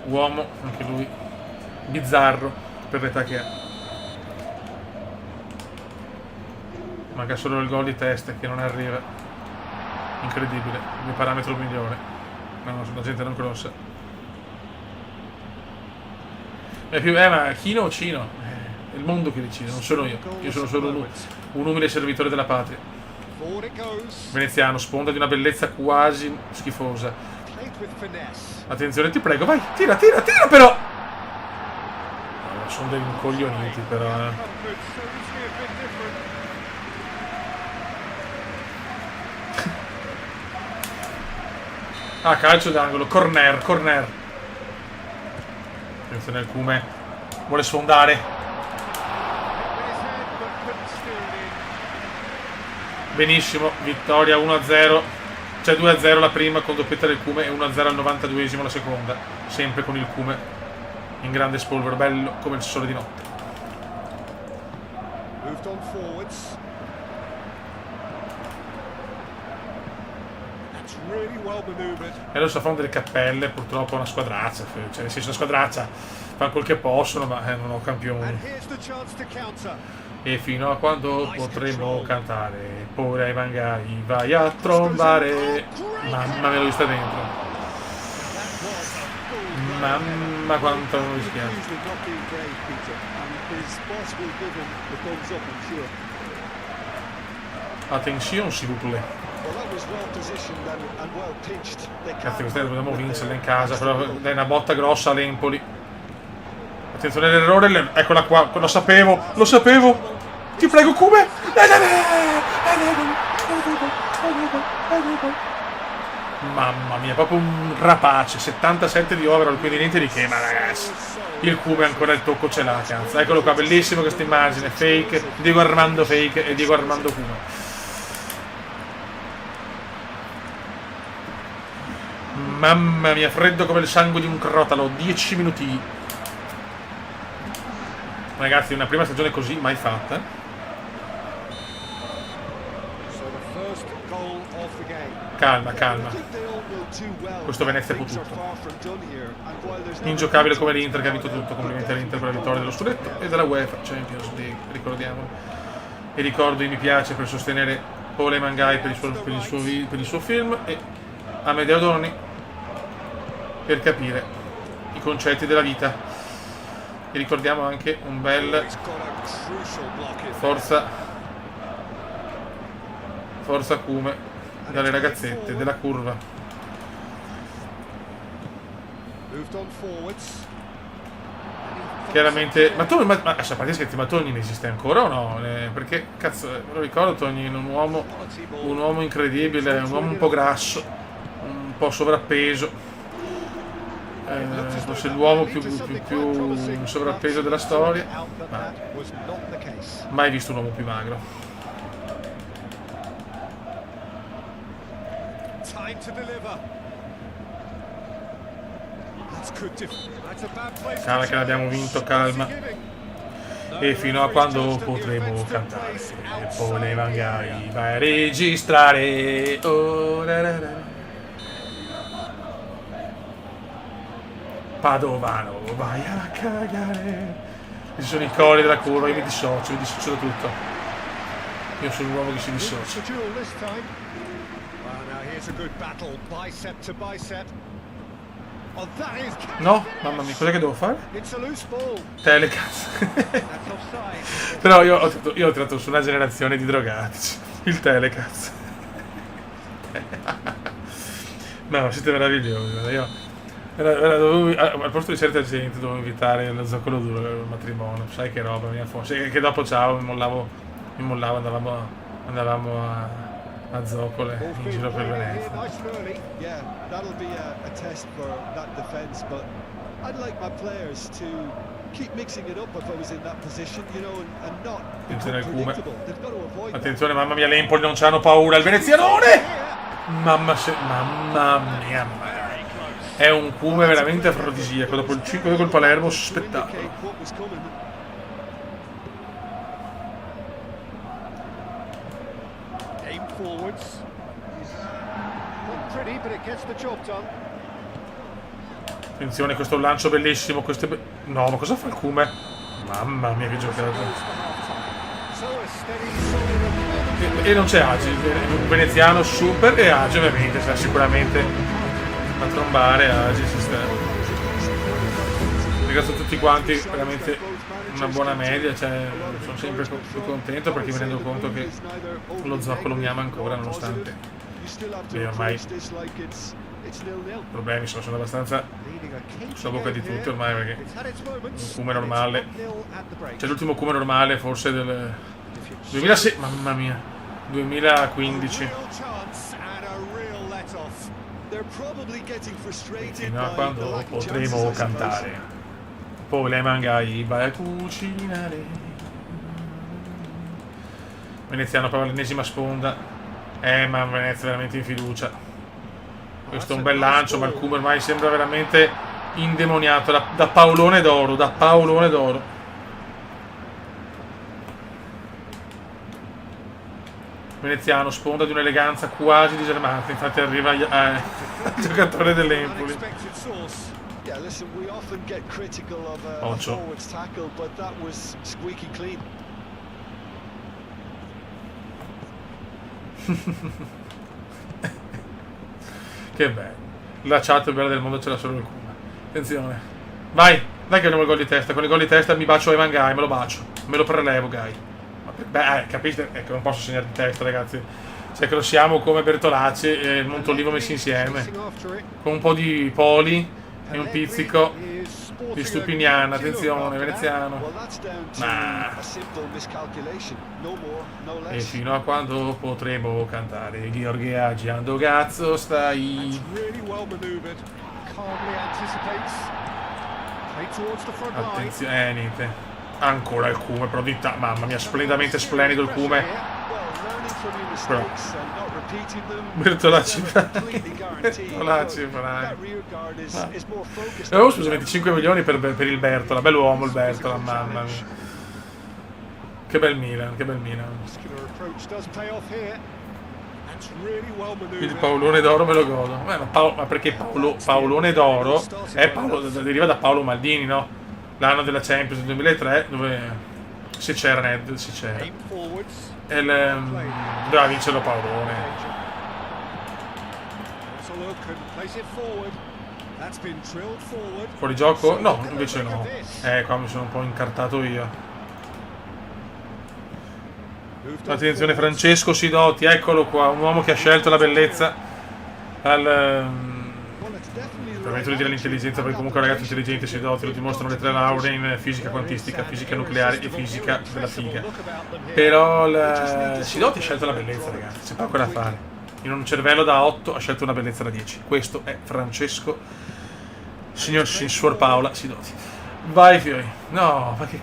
uomo, anche lui, bizzarro per l'età che ha. Manca solo il gol di testa che non arriva. Incredibile, il mio parametro migliore. No, la gente non crossa. È più, ma Chino o Cino? È il mondo che decide, non sono io. Io sono solo un umile servitore della patria. Veneziano, sponda di una bellezza quasi schifosa. Attenzione, ti prego, vai, tira però! No, sono dei coglioniti però, Ah, calcio d'angolo, corner. Attenzione al Cume, vuole sfondare. Benissimo, vittoria 1-0, cioè 2-0 la prima con doppietta del Cume e 1-0 al 92esimo la seconda, sempre con il Cume in grande spolvero, bello come il sole di notte. E lo fanno delle cappelle, purtroppo è una squadraccia, cioè nel senso una squadraccia, fanno quel che possono, ma non ho campioni. E fino a quando potremo cantare, pure ai Mangai vai a trombare. Mamma mia, lui sta dentro. Mamma quanto mi dispiace. Attenzione, s'il vous plaît. Cazzo, questa dobbiamo vincerla in casa, però dai una botta grossa all'Empoli. Attenzione all'errore, eccola qua, lo sapevo. Ti prego, Cume! Mamma mia, proprio un rapace, 77 di overall, quindi niente di che, ma ragazzi, il Cume ancora il tocco ce l'ha, cazzo. Eccolo qua, bellissimo questa immagine, fake, Diego Armando fake e Diego Armando Cume. Mamma mia, freddo come il sangue di un crotalo, 10 minuti. Ragazzi, una prima stagione così mai fatta. Calma. Questo Venezia è tutto. Ingiocabile come l'Inter che ha vinto tutto. Complimenti all'Inter per la vittoria dello scudetto e della UEFA Champions League, ricordiamo. E ricordo i mi piace per sostenere Ole Mangai per il suo film e Amedeo Doni per capire i concetti della vita. E ricordiamo anche un bel forza Cume dalle ragazzette della curva. Chiaramente, ma a parte scherzi, ma Togni esiste ancora o no? Perché cazzo, me lo ricordo Togni, un uomo incredibile, un uomo un po' grasso, un po' sovrappeso. Forse l'uomo più in sovrappeso della storia, ma mai visto un uomo più magro. Calma che l'abbiamo vinto, calma. E fino a quando potremo cantare e poi le Mangai vai a registrare. Padovano, vai a cagare. Ci sono i cori della curva, io mi dissocio da tutto. Io sono un uomo che si dissocia. No, mamma mia, cos'è che devo fare? Telecazzo. Però io ho tirato su una generazione di drogati. Il telecazzo. No, siete meravigliosi. Al posto di certa gente dovevo invitare lo zoccolo duro al matrimonio, sai che roba mia fosse, che dopo ciao mi mollavo, andavamo a zoccole in giro per Venezia. Attenzione al Cume, attenzione, mamma mia, l'Empoli non c'hanno paura, il venezianone! Mamma mia. È un Cume veramente afrodisiaco. Dopo il 5 col Palermo, spettacolo. Attenzione, questo è un lancio bellissimo. No, ma cosa fa il Cume? Mamma mia, che giocata. E non c'è Agi, un veneziano super, e Agi ovviamente sarà sicuramente a trombare. Agi si sta. Ringrazio tutti quanti, veramente una buona media, cioè sono sempre più contento perché mi rendo conto che lo zoccolo mi ama ancora, nonostante ormai i problemi sono abbastanza sulla bocca di tutti ormai, perché un Cume normale, cioè l'ultimo Cume normale forse del 2006, mamma mia, 2015, fino a quando potremo cantare poi le mangai vai a cucinare. Veneziano prova l'ennesima sponda, ma Venezia è veramente in fiducia. Questo è un bel lancio, ma il Cume ormai sembra veramente indemoniato da Paolone d'oro, Veneziano, sponda di un'eleganza quasi disarmante, infatti arriva il giocatore dell'Empoli. Occhio. Che bello. La chat più bella del mondo c'era solo il Cume. Attenzione. Vai, dai che abbiamo il gol di testa. Con il gol di testa mi bacio Evan Gai, me lo bacio. Me lo prelevo Gai. Beh, capite? Ecco, non posso segnare di testa, ragazzi. Cioè che lo siamo come Bertolacci e il Montolivo messi insieme. Con un po' di Poli e un pizzico di Stupiniana. Attenzione, Veneziano. Ma... E fino a quando potremo cantare Gheorghe Agi, ando cazzo stai. Attenzione, niente. Ancora il Cume, però mamma mia, splendidamente splendido il Cume. Però Bertolacci avevo speso 25 milioni per il Bertola, bell'uomo il Bertola, mamma mia. Che bel Milan. Il Paolone d'oro me lo godo. Ma perché Paolone d'oro deriva da Paolo Maldini, no? L'anno della Champions del 2003, dove si c'era Ned, si c'era. E doveva vincerlo Paolone. Fuori gioco? No, invece no. Qua mi sono un po' incartato io. Attenzione, Francesco Sidotti, eccolo qua, un uomo che ha scelto la bellezza permetto di dire l'intelligenza, perché comunque è un ragazzo intelligente. Sidotti lo dimostrano le 3 lauree in fisica quantistica, fisica nucleare e fisica della figa. Però Sidotti ha scelto la bellezza, ragazzi, c'è poco da fare. In un cervello da 8 ha scelto una bellezza da 10. Questo è Francesco Signor Paola Sidotti. Vai fiori. No, ma che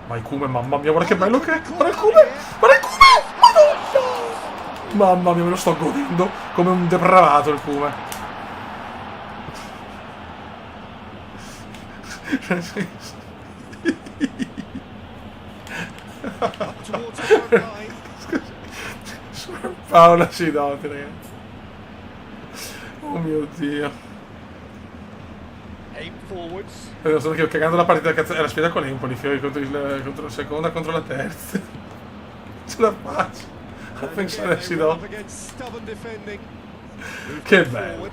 ma il Cume, mamma mia, guarda che bello che è. Guarda il Cume, mamma mia, me lo sto godendo come un depravato il Cume. Paola Sidotti, ragazzi. Oh mio Dio. Sono che cagando la partita, cazzo, era sfida con l'Empoli, fiori contro la seconda, contro la terza. Ce la faccio a pensare a Sidotti. Che bello.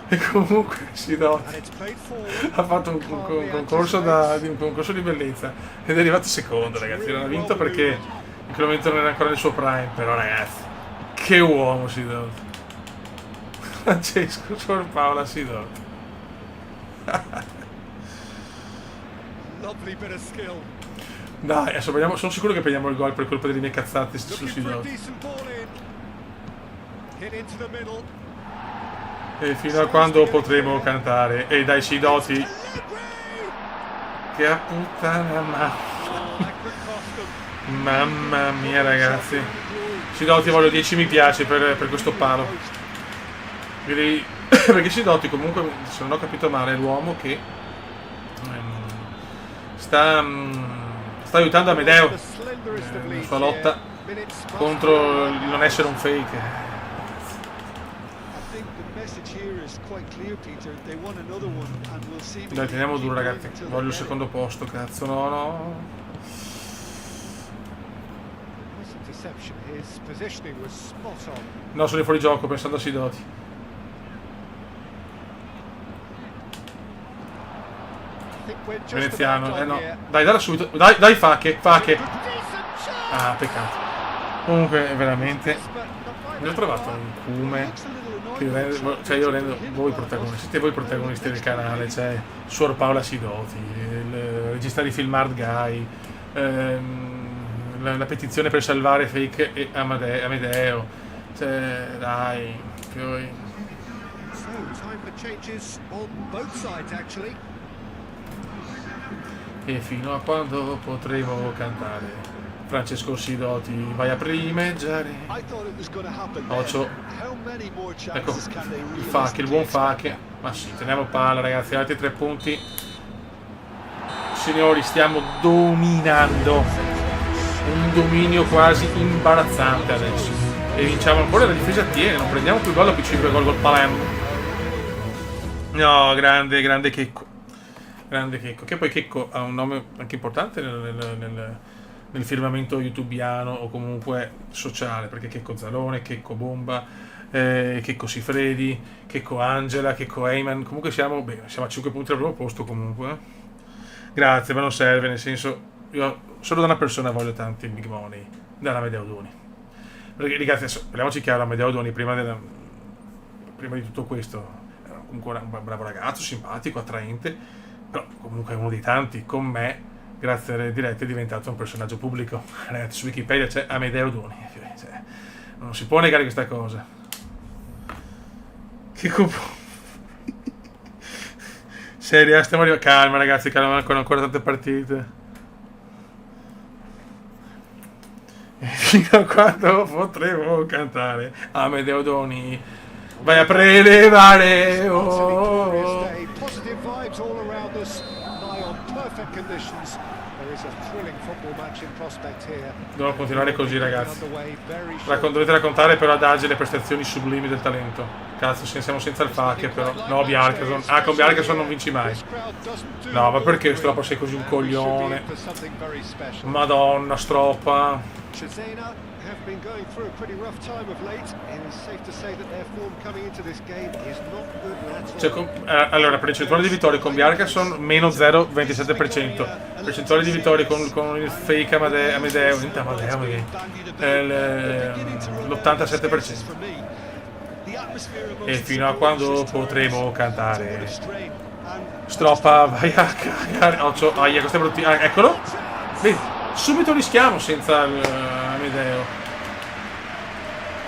E comunque Sidotti ha fatto un concorso di bellezza ed è arrivato secondo, ragazzi. Non ha vinto perché in quel momento non era ancora nel suo prime. Però ragazzi, che uomo Sidotti. Francesco Suor Paola Sidotti. Dai, adesso sono sicuro che prendiamo il gol per colpa delle mie cazzate su Sidotti. E fino a quando potremo cantare. E dai Sidotti, che a puttana ma Mamma mia ragazzi, Sidoti voglio 10 mi piace per questo palo. Perché Sidoti comunque, se non ho capito male, è l'uomo che sta aiutando Amedeo nella sua lotta contro il non essere un fake. Dai, teniamo duro ragazzi, voglio il secondo posto, cazzo, no. No, sono in fuori gioco pensando a Sidoti. Veneziano, no. Dai, dalla subito. Dai, Fake. Ah, peccato. Comunque, veramente. Mi ho trovato un cume. Cioè, io rendo voi protagonisti. Siete voi protagonisti del canale. Cioè, Suor Paola Sidoti, il regista di Film Art Guy, la petizione per salvare Fake e Amedeo. Cioè, dai. Poi. E fino a quando potremo cantare? Francesco Sidoti, vai a primeggiare. Occhio. Ecco, il Fake, il buon Fake. Ma sì, teniamo palla ragazzi, altri 3 punti. Signori, stiamo dominando. Un dominio quasi imbarazzante adesso. E vinciamo ancora, la difesa tiene, non prendiamo più gol, più 5 gol col Palermo. No, grande Checco. Grande Checco, che poi Checco ha un nome anche importante nel firmamento youtubiano o comunque sociale, perché Checco Zalone, Checco Bomba, Checco Sifredi, Checco Angela, Checco Eyman, comunque siamo a 5 punti al primo posto comunque. Grazie, ma non serve, nel senso, io solo da una persona voglio tanti big money, da Amedeo Doni. Perché ragazzi, parliamoci chiaro, Amedeo Doni prima di tutto questo era comunque un bravo ragazzo, simpatico, attraente, però comunque è uno dei tanti. Con me, grazie alle dirette, è diventato un personaggio pubblico. Ragazzi, su Wikipedia c'è Amedeo Doni, cioè, non si può negare questa cosa. Che seria, stiamo arrivando. Calma ragazzi, calma, ancora tante partite. E fino a quando potremo cantare Amedeo Doni, vai a prelevare. Devono continuare così ragazzi. Dovete raccontare però adagi le prestazioni sublimi del talento. Cazzo, siamo senza il Fake però. No, Bjarkason. Ah, con Bjarkason non vinci mai. No, ma perché Stroppa sei così un coglione? Madonna, Stroppa. Have been going through a pretty rough time of late, and it's safe to say that their form coming into this game is not good at all. Allora, percentuale di vittorie con Bjarkason meno 0,27%, percentuale di vittorie con il fake Amedeo l'87%. E fino a quando potremo cantare Stroppa, vai a cagare. Aia, questo è bruttino. Eccolo. Vedi, subito rischiamo senza Amedeo.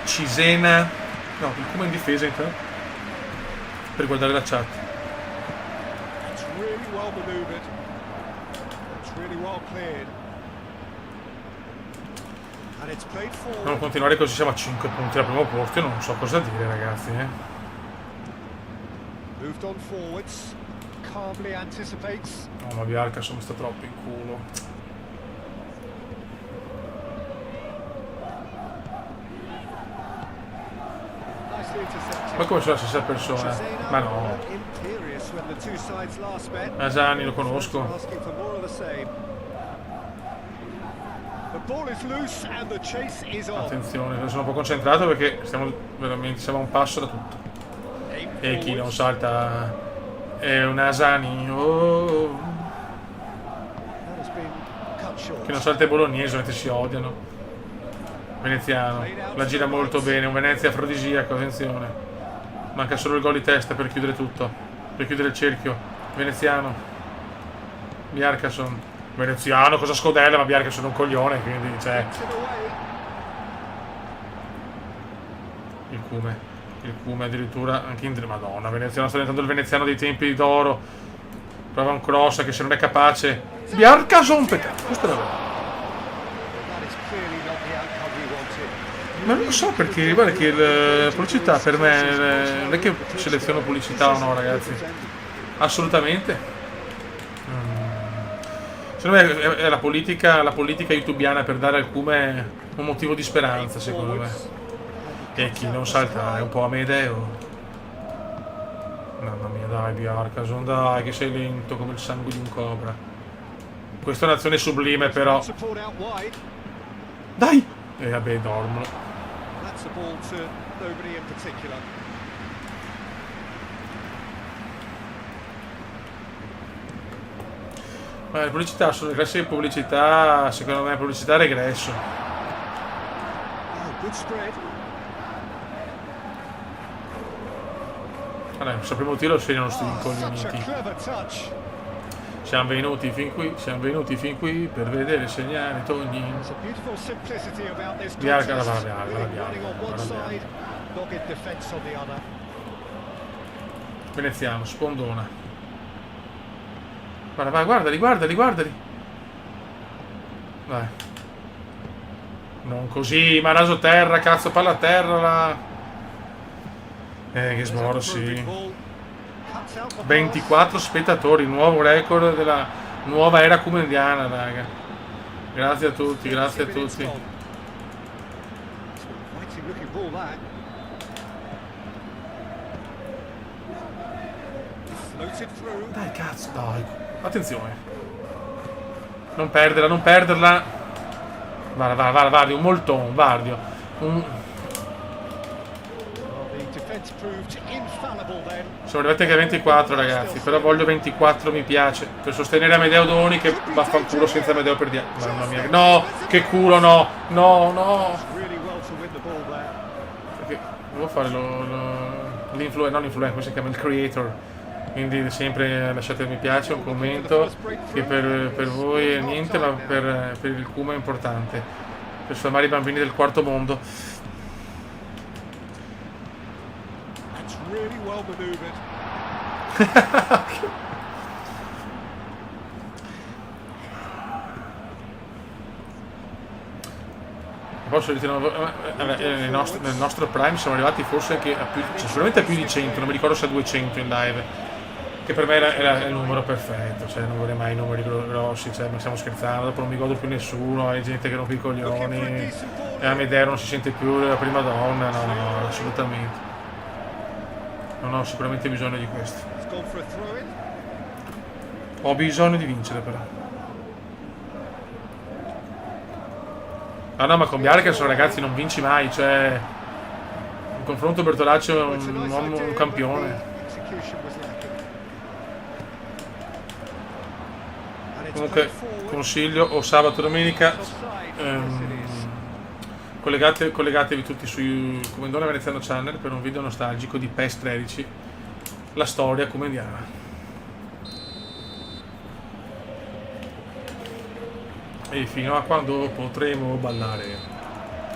Cisena, no, come in difesa intanto per guardare la chat. Non continuare così, siamo a 5 punti al primo posto, io non so cosa dire ragazzi. No, ma Bjarkason sta troppo in culo. Ma come sono la stessa persona? Ma no. Asani lo conosco. Attenzione, sono un po' concentrato perché siamo a un passo da tutto. E chi non salta è un Asani. Oh. Chi non salta è bolognese, mentre si odiano. Veneziano, la gira molto bene, un Venezia afrodisiaco, attenzione. Manca solo il gol di testa per chiudere tutto, per chiudere il cerchio. Veneziano, Bjarkason, Veneziano, cosa scodella, ma Bjarkason è un coglione, quindi, cioè. Il Cume addirittura, anche in... Madonna, Veneziano sta diventando il Veneziano dei tempi d'oro. Prova un cross che se non è capace. Bjarkason, peccato, questo era vero. Ma non lo so perché, guarda che la pubblicità per me non è che seleziono pubblicità o no, ragazzi. Assolutamente. Secondo me è la politica youtubiana per dare al Cume un motivo di speranza, secondo me. E chi non salta è un po' Amedeo. Mamma mia, dai, Bjarkason, dai, che sei lento come il sangue di un cobra. Questa è un'azione sublime, però. Dai! E vabbè, dormono. Ma le pubblicità sono le classiche pubblicità, secondo me, pubblicità regresso. Allora, il suo primo tiro segnano sti incoglioniti. Siamo venuti fin qui per vedere segnare Togni. Bjarka la Veneziano, spondona. Guarda, vai, guardali. Vai. Non così, ma raso terra, cazzo, palla a terra là. Che smorsi. 24 spettatori, nuovo record della nuova era cumendiana, raga. Grazie a tutti. Dai, cazzo, dai. Attenzione. Non perderla. Vardio, un molton, Vardio. Siamo arrivati anche a 24, ragazzi, però voglio 24, mi piace, per sostenere Amedeo Doni che vaffanculo senza Amedeo per dia. Mamma mia, no, che culo, no. Perché devo fare l'influencer, non l'influencer, come si chiama, il creator. Quindi sempre lasciate mi piace, un commento, che per voi è niente, ma per il Kuma è importante, per sfamare i bambini del quarto mondo. Nel nostro prime siamo arrivati forse anche a più, sicuramente a più di 100, non mi ricordo se a 200 in live, che per me era il numero perfetto, cioè non vorrei mai numeri grossi, cioè ma stiamo scherzando, dopo non mi godo più nessuno, hai gente che rompe i coglioni e Amedeo non si sente più la prima donna, no, assolutamente. Non ho sicuramente bisogno di questo. Ho bisogno di vincere però. Ah no, ma con Bjarkason, ragazzi, non vinci mai, cioè in confronto Bertolaccio è un campione. Comunque consiglio o sabato o domenica collegatevi tutti su Comendone Veneziano Channel per un video nostalgico di PES 13, la storia comendiana. E fino a quando potremo ballare.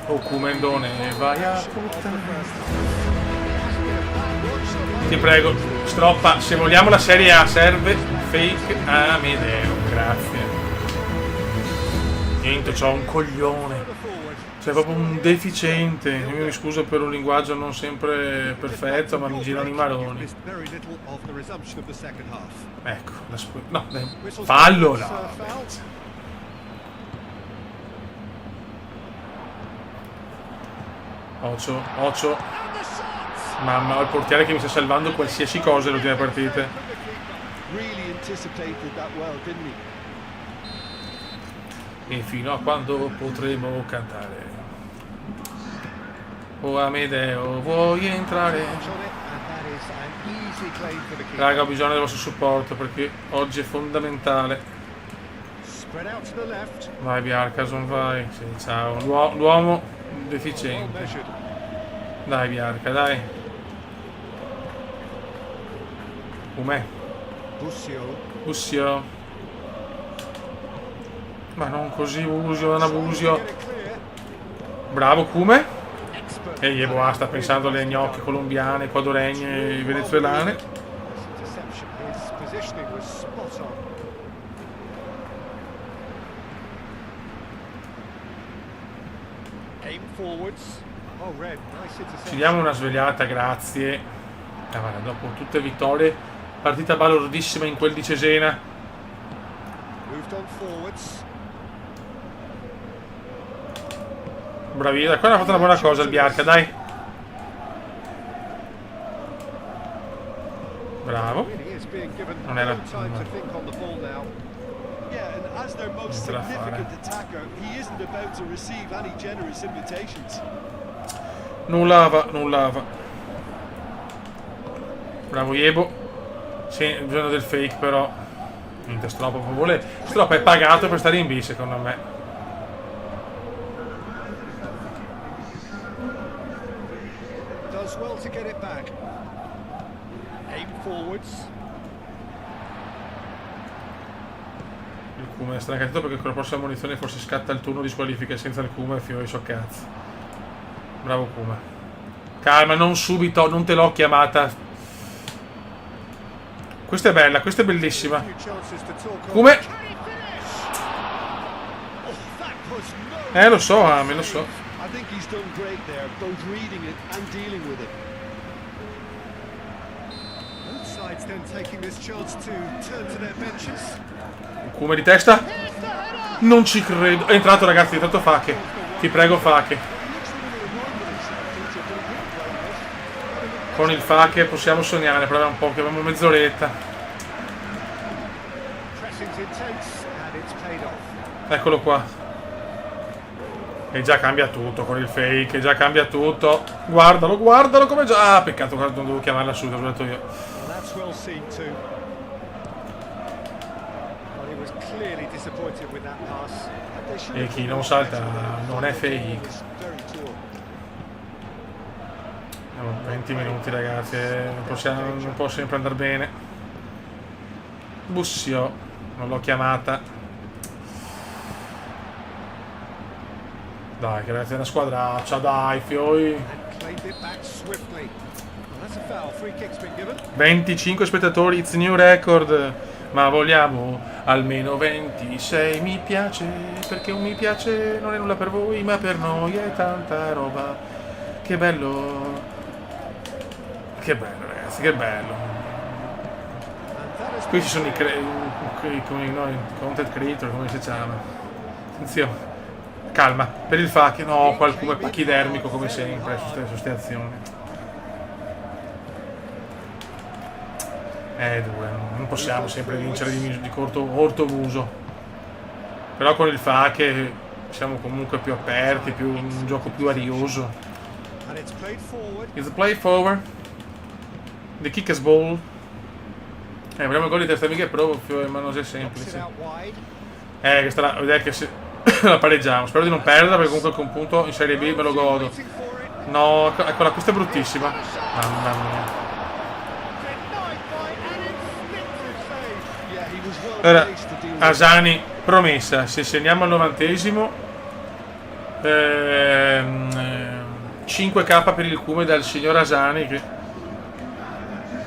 Oh Comendone, vai a puttana. Ti prego, stroppa, se vogliamo la Serie A serve fake Amedeo, grazie. Niente, c'ho un coglione. Sei proprio un deficiente. Io mi scuso per un linguaggio non sempre perfetto, ma mi girano i maroni. Ecco, no, dai, fallo là. Occhio. Mamma, ho il portiere che mi sta salvando qualsiasi cosa nelle ultime partite. E fino a quando potremo cantare. Oh Amedeo, vuoi entrare? Raga, ho bisogno del vostro supporto perché oggi è fondamentale. Vai Bjarkason, vai. Sì, ciao. L'uomo deficiente. Dai Bjarka, dai. Com'è? Busio. Ma non così, Busio. Bravo Kume. E Yeboah sta pensando alle gnocche colombiane, ecuadoregne e venezuelane. Ci diamo una svegliata, grazie. Guarda, dopo tutte vittorie, partita balordissima in quel di Cesena. Bravina, qua ha fatto una buona cosa il Bianca, dai. Bravo. Non era... Nulla va. Bravo Yebo. Sì, bisogno del fake però. Niente, Strop è pagato per stare in B secondo me. Does well to get it back. Aim forwards. Il Kume è strancato perché con la prossima munizione forse scatta il turno di squalifica senza il Kume e fino ai so cazzi. Bravo Kume. Calma, non subito, non te l'ho chiamata. Questa è bella, questa è bellissima. Kume. Lo so, Ame, lo so. Kume di testa. Non ci credo. È entrato, ragazzi, è entrato Fake. Ti prego, Fake. Con il Fake possiamo sognare, però è un po' che abbiamo mezz'oretta. Eccolo qua. E già cambia tutto con il fake, già cambia tutto. Guardalo come già. Ah, peccato, non devo chiamarla su, l'ho detto io. E chi non salta non è fake. 20 minuti, ragazzi, non può sempre andare bene. Bussio, non l'ho chiamata. Dai, che ragazzi è una squadraccia, dai, fioi. 25 spettatori, it's new record. Ma vogliamo almeno 26. Mi piace, perché un mi piace non è nulla per voi, ma per noi è tanta roba. Che bello. Che bello, ragazzi, che bello. Qui ci sono i content creator, come si chiama. Attenzione. Calma, per il Fake, no, qualcuno è pachidermico come sempre su queste azioni. Non possiamo sempre vincere di corto muso. Però con il Fake siamo comunque più aperti, un gioco più arioso. It's played forward. The kick is ball. Abbiamo il gol di testa amica proprio, ma non è semplice. Questa l'idea che se la pareggiamo. Spero di non perderla perché comunque con un punto in Serie B me lo godo. No, eccola, questa è bruttissima. Mamma mia. Ora, Asani, promessa, se segniamo al 90esimo 5k per il Kume dal signor Asani che...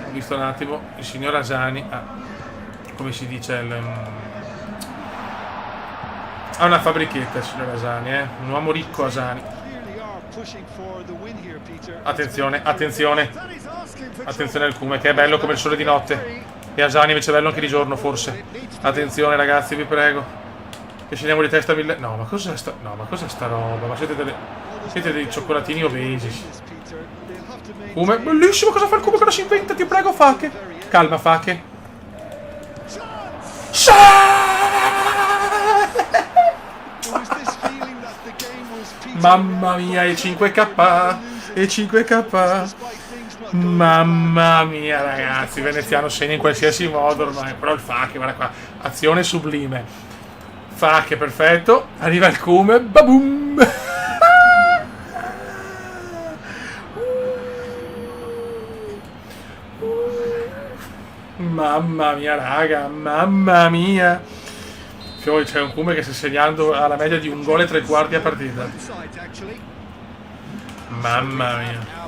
Ho visto un attimo, il signor Asani come si dice ha una fabbrichetta il signor Asani, un uomo ricco Asani. Attenzione al Kume che è bello come il sole di notte e Asani invece è bello anche di giorno forse. Attenzione ragazzi, vi prego, che scendiamo di testa 1000. No, ma cos'è sta roba? Ma siete dei cioccolatini obesi. Kume, bellissimo, cosa fa il Kume? Cosa si inventa? Ti prego, Fake. Calma, Fake. Mamma mia, e 5k. Mamma mia, ragazzi, Veneziano segna in qualsiasi modo ormai. Però il Fake, guarda qua, azione sublime. Fake, perfetto. Arriva il Kume, baboom. Mamma mia, raga, mamma mia. Fiori, c'è un Kume che sta segnando alla media di 1 gol e 3 quarti a partita. Mamma mia.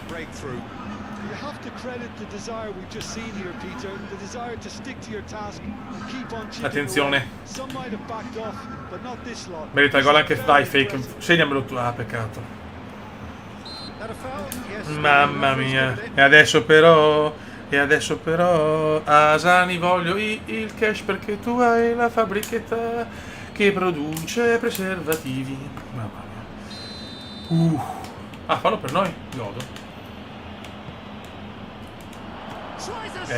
Attenzione. Merita il gol anche dai, Fake. Segnamelo tu. Ah, peccato. Mamma mia. E adesso però Asani voglio il cash perché tu hai la fabbrichetta che produce preservativi. Mamma mia. Ah, fallo per noi? Godo.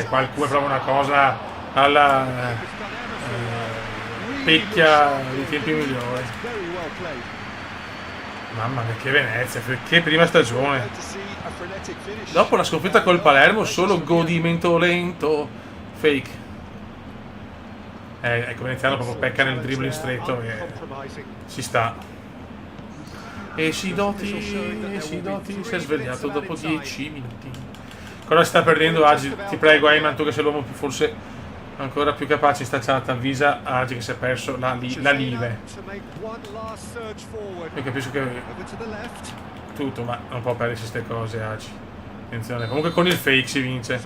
Qualcuno prova una cosa alla pecchia di tempi migliori. Mamma mia, che Venezia, che prima stagione. Dopo la sconfitta col Palermo, solo godimento lento. Fake. Ecco, Veneziano proprio pecca nel dribbling stretto e si sta. E Sidoti si è svegliato dopo 10 minuti. Cosa sta perdendo Agi? Ti prego, Ayman, tu che sei l'uomo più forse ancora più capace in sta chat, avvisa Agi che si è perso la live. Io capisco che tutto, ma non può perdersi queste cose Agi. Attenzione, comunque con il fake si vince.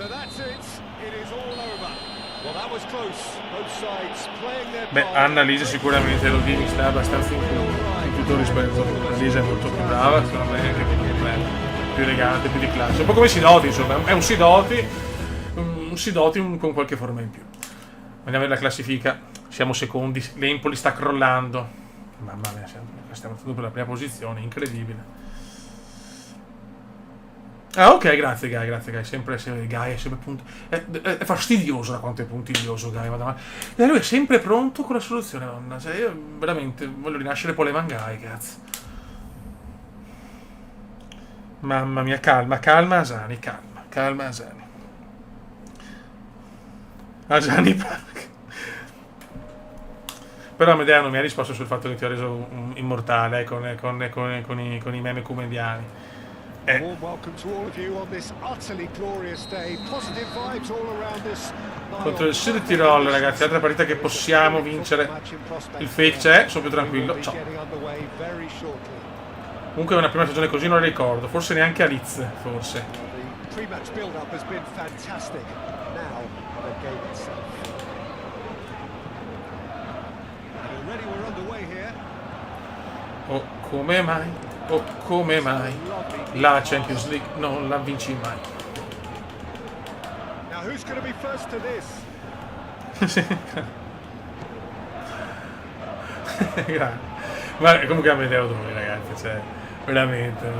Beh, Annalisa sicuramente lo dici, sta abbastanza in tutto rispetto. Annalisa è molto più brava, secondo me anche più elegante, più di classe. Un po' come Sidoti, insomma, è un Sidoti con qualche forma in più. Andiamo nella classifica, siamo secondi, l'Empoli sta crollando. Mamma mia, stiamo andando per la prima posizione, incredibile. Ah, ok, grazie Guy, sempre Guy è sempre è fastidioso da quanto è puntiglioso Guy, madonna. E lui è sempre pronto con la soluzione, donna. Cioè, io veramente voglio rinascere Poleman Guy, cazzo. Mamma mia, calma Asani, calma Asani. Asani Park. Però Medea non mi ha risposto sul fatto che ti ho reso immortale con i meme comediani. Contro il Sud Tirol, ragazzi, altra partita che possiamo vincere. Il fake c'è, sono più tranquillo. Ciao. Comunque una prima stagione così non la ricordo, forse neanche a Leeds, forse. Oh, come mai la Champions League non la vinci mai. Ma comunque Amedeo Doni, ragazzi, cioè veramente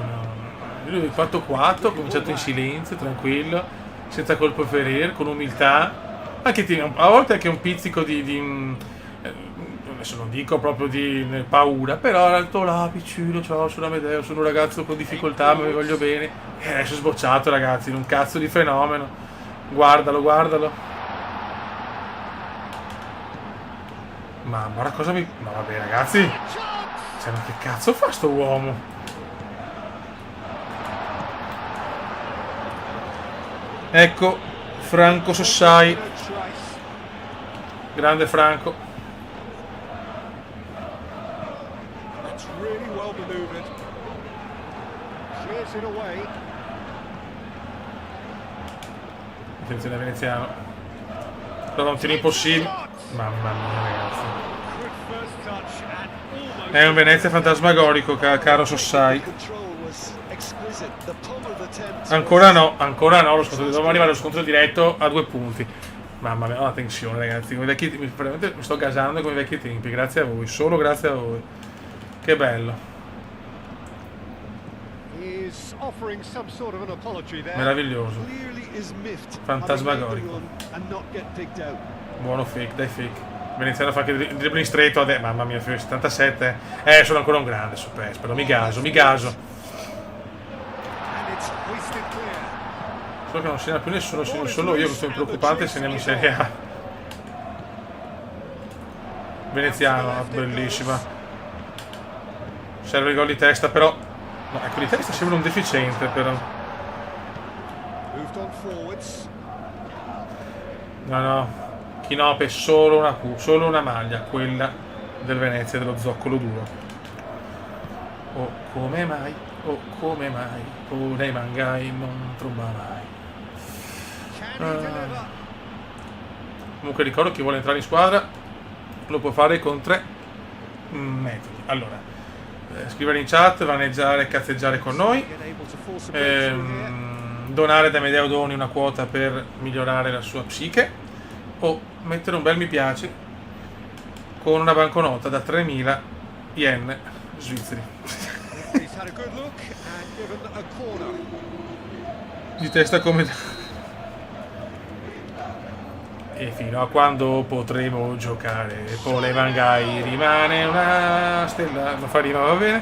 lui 4-4, ha cominciato in silenzio, tranquillo, senza colpo ferire, con umiltà, anche a volte anche un pizzico di adesso non dico proprio di paura, però l'alto là, piccino, ciao, sono Amedeo, sono un ragazzo con difficoltà, ma vi voglio bene. E adesso è sbocciato, ragazzi, in un cazzo di fenomeno. Guardalo. Ma guarda cosa mi... No, vabbè, ragazzi. Cioè, ma che cazzo fa sto uomo? Ecco, Franco Sossai. Grande Franco. Attenzione Veneziano. Prova un tiro impossibile. Mamma mia, ragazzi. È un Venezia fantasmagorico, caro Sossai. Ancora no, lo scontro. Dobbiamo arrivare allo scontro diretto a 2 punti. Mamma mia, la tensione, ragazzi. Veramente mi sto gasando come i vecchi tempi. Grazie a voi, solo grazie a voi. Che bello. Meraviglioso. Fantasmagorico. Buono fake, dai fake. Veneziano fa che il dribbling stretto adesso. Mamma mia, 77. Sono ancora un grande su PES, però mi gaso. Solo che non segna più nessuno, segno solo io che sono preoccupante se segniamo in Serie A. Veneziano, bellissima. Serve il gol di testa, però. No, ecco, di testa sembra un deficiente, però. No. Chinope è solo una Q, solo una maglia, quella del Venezia, dello zoccolo duro. Oh, come mai, Poleman Guy non tromba mai. Comunque ricordo chi vuole entrare in squadra lo può fare con 3 metodi. Allora, scrivere in chat, vaneggiare e cazzeggiare con noi, donare da Medeo Doni una quota per migliorare la sua psiche, o mettere un bel mi piace con una banconota da 3.000 yen svizzeri. Di testa come... E fino a quando potremo giocare. Pole Vangai rimane una stella. Non fa rima, va bene?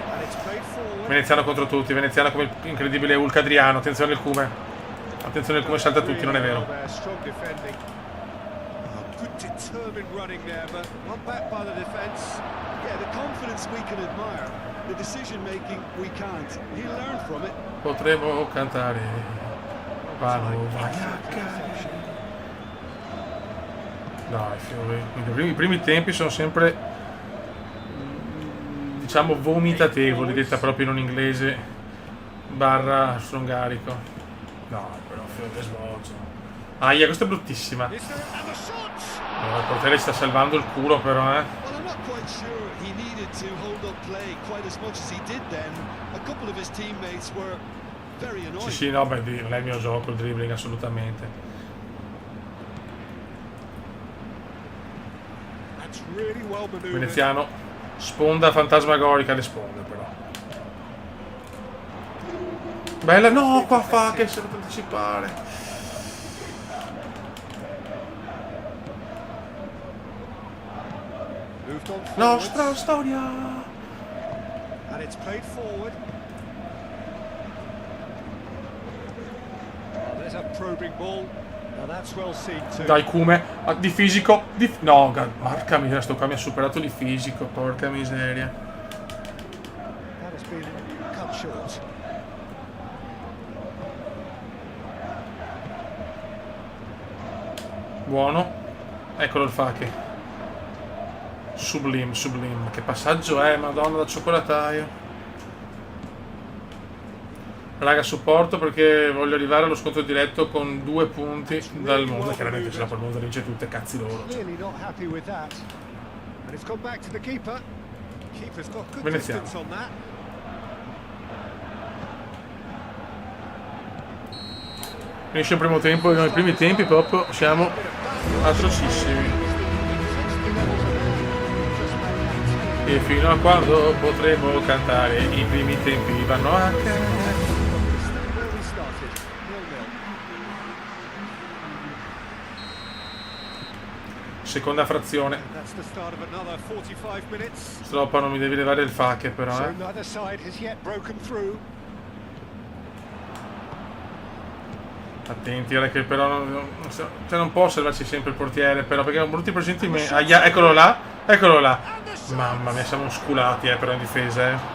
Veneziano contro tutti. Veneziano come incredibile Hulk Adriano. Attenzione al Cume. Attenzione al Cume, salta tutti, non è vero. Potremo cantare. Vano, vai. Dai, i primi tempi sono sempre, diciamo, vomitatevoli, detta proprio in un inglese barra strongarico. No, però che svolge. Aia, questa è bruttissima. Il portiere sta salvando il culo, però, Sì, no, beh, non è il mio gioco il dribbling, assolutamente. Veneziano, sponda fantasmagorica, le sponde però. Bella, no, qua fa che se lo anticipare. Nostra storia. Dai Cume, di fisico, no, marca miseria, sto qua mi ha superato di fisico, porca miseria. Buono, eccolo il Fake. Sublime, che passaggio è, madonna, da cioccolataio. Raga, supporto perché voglio arrivare allo scontro diretto con 2 punti dal Monza. Chiaramente se la poi il Monza vince tutte, cazzi loro. Veneziano. Finisce il primo tempo e nei primi tempi proprio siamo atrocissimi. E fino a quando potremo cantare i primi tempi vanno a casa. Seconda frazione. Stroppa, non mi devi levare il Fake però, Attenti, ora che però non può salvarci sempre il portiere, però, perché ho brutti presentimenti. Eccolo là. Mamma mia, siamo sculati però in difesa,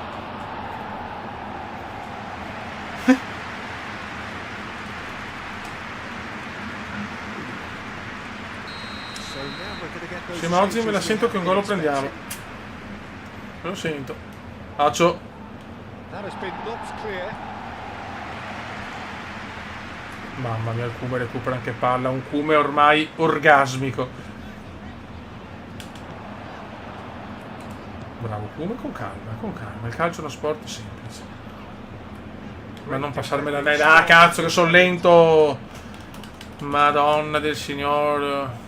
Sì, ma oggi me la sento che un gol lo prendiamo. Me lo sento. Faccio. Mamma mia, il Cume recupera anche palla. Un Cume ormai orgasmico. Bravo Cume, con calma. Il calcio è uno sport semplice. Ma non passarmela a me. Ah, cazzo, che sono lento. Madonna del Signore.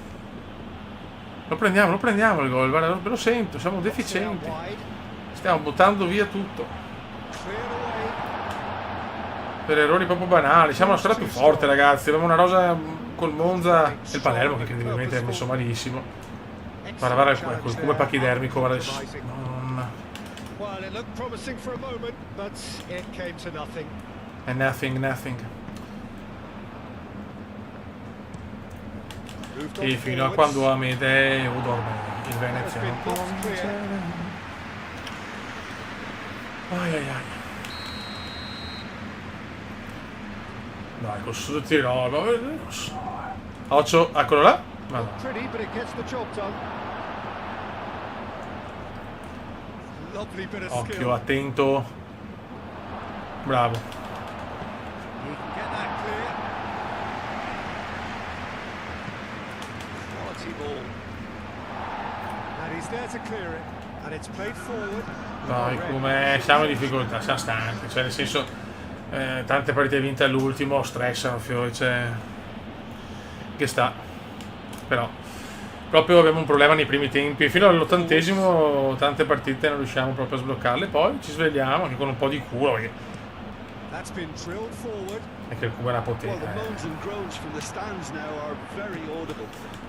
Lo prendiamo il gol, guarda, ve lo sento, siamo deficienti. Stiamo buttando via tutto. Per errori proprio banali. Siamo una squadra più forte, ragazzi. Abbiamo una rosa col Monza e il Palermo che incredibilmente è messo malissimo. Guarda quel Cume pachidermico, guarda. E nothing. E fino a quando Amedeo dorme il veneziano. Ai. Dai, col sud Tirolo, non so. Occhio, eccolo là. Occhio, attento. Bravo. Dai, come siamo in difficoltà, siamo stanchi, cioè nel senso tante partite vinte all'ultimo stressano, fiori, cioè che sta, però proprio abbiamo un problema nei primi tempi, fino all'80° tante partite non riusciamo proprio a sbloccarle, poi ci svegliamo anche con un po' di culo, perché il cubo era potente.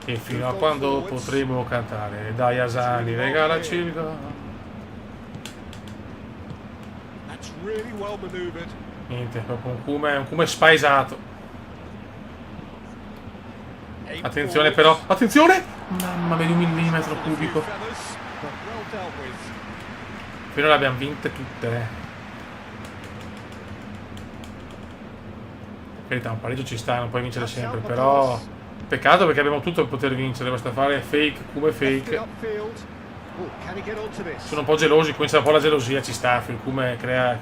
E fino a quando potremo cantare, dai Asani, regalaci il gol. Niente, proprio un cume spaesato. Attenzione però, attenzione! Mamma mia, di 1 millimetro cubico. Finora le abbiamo vinte tutte, Verità, un pareggio ci sta, non puoi vincere sempre, però peccato perché abbiamo tutto per poter vincere, basta fare fake, come fake. Sono un po' gelosi, comincia un po' la gelosia, ci sta, il Kume crea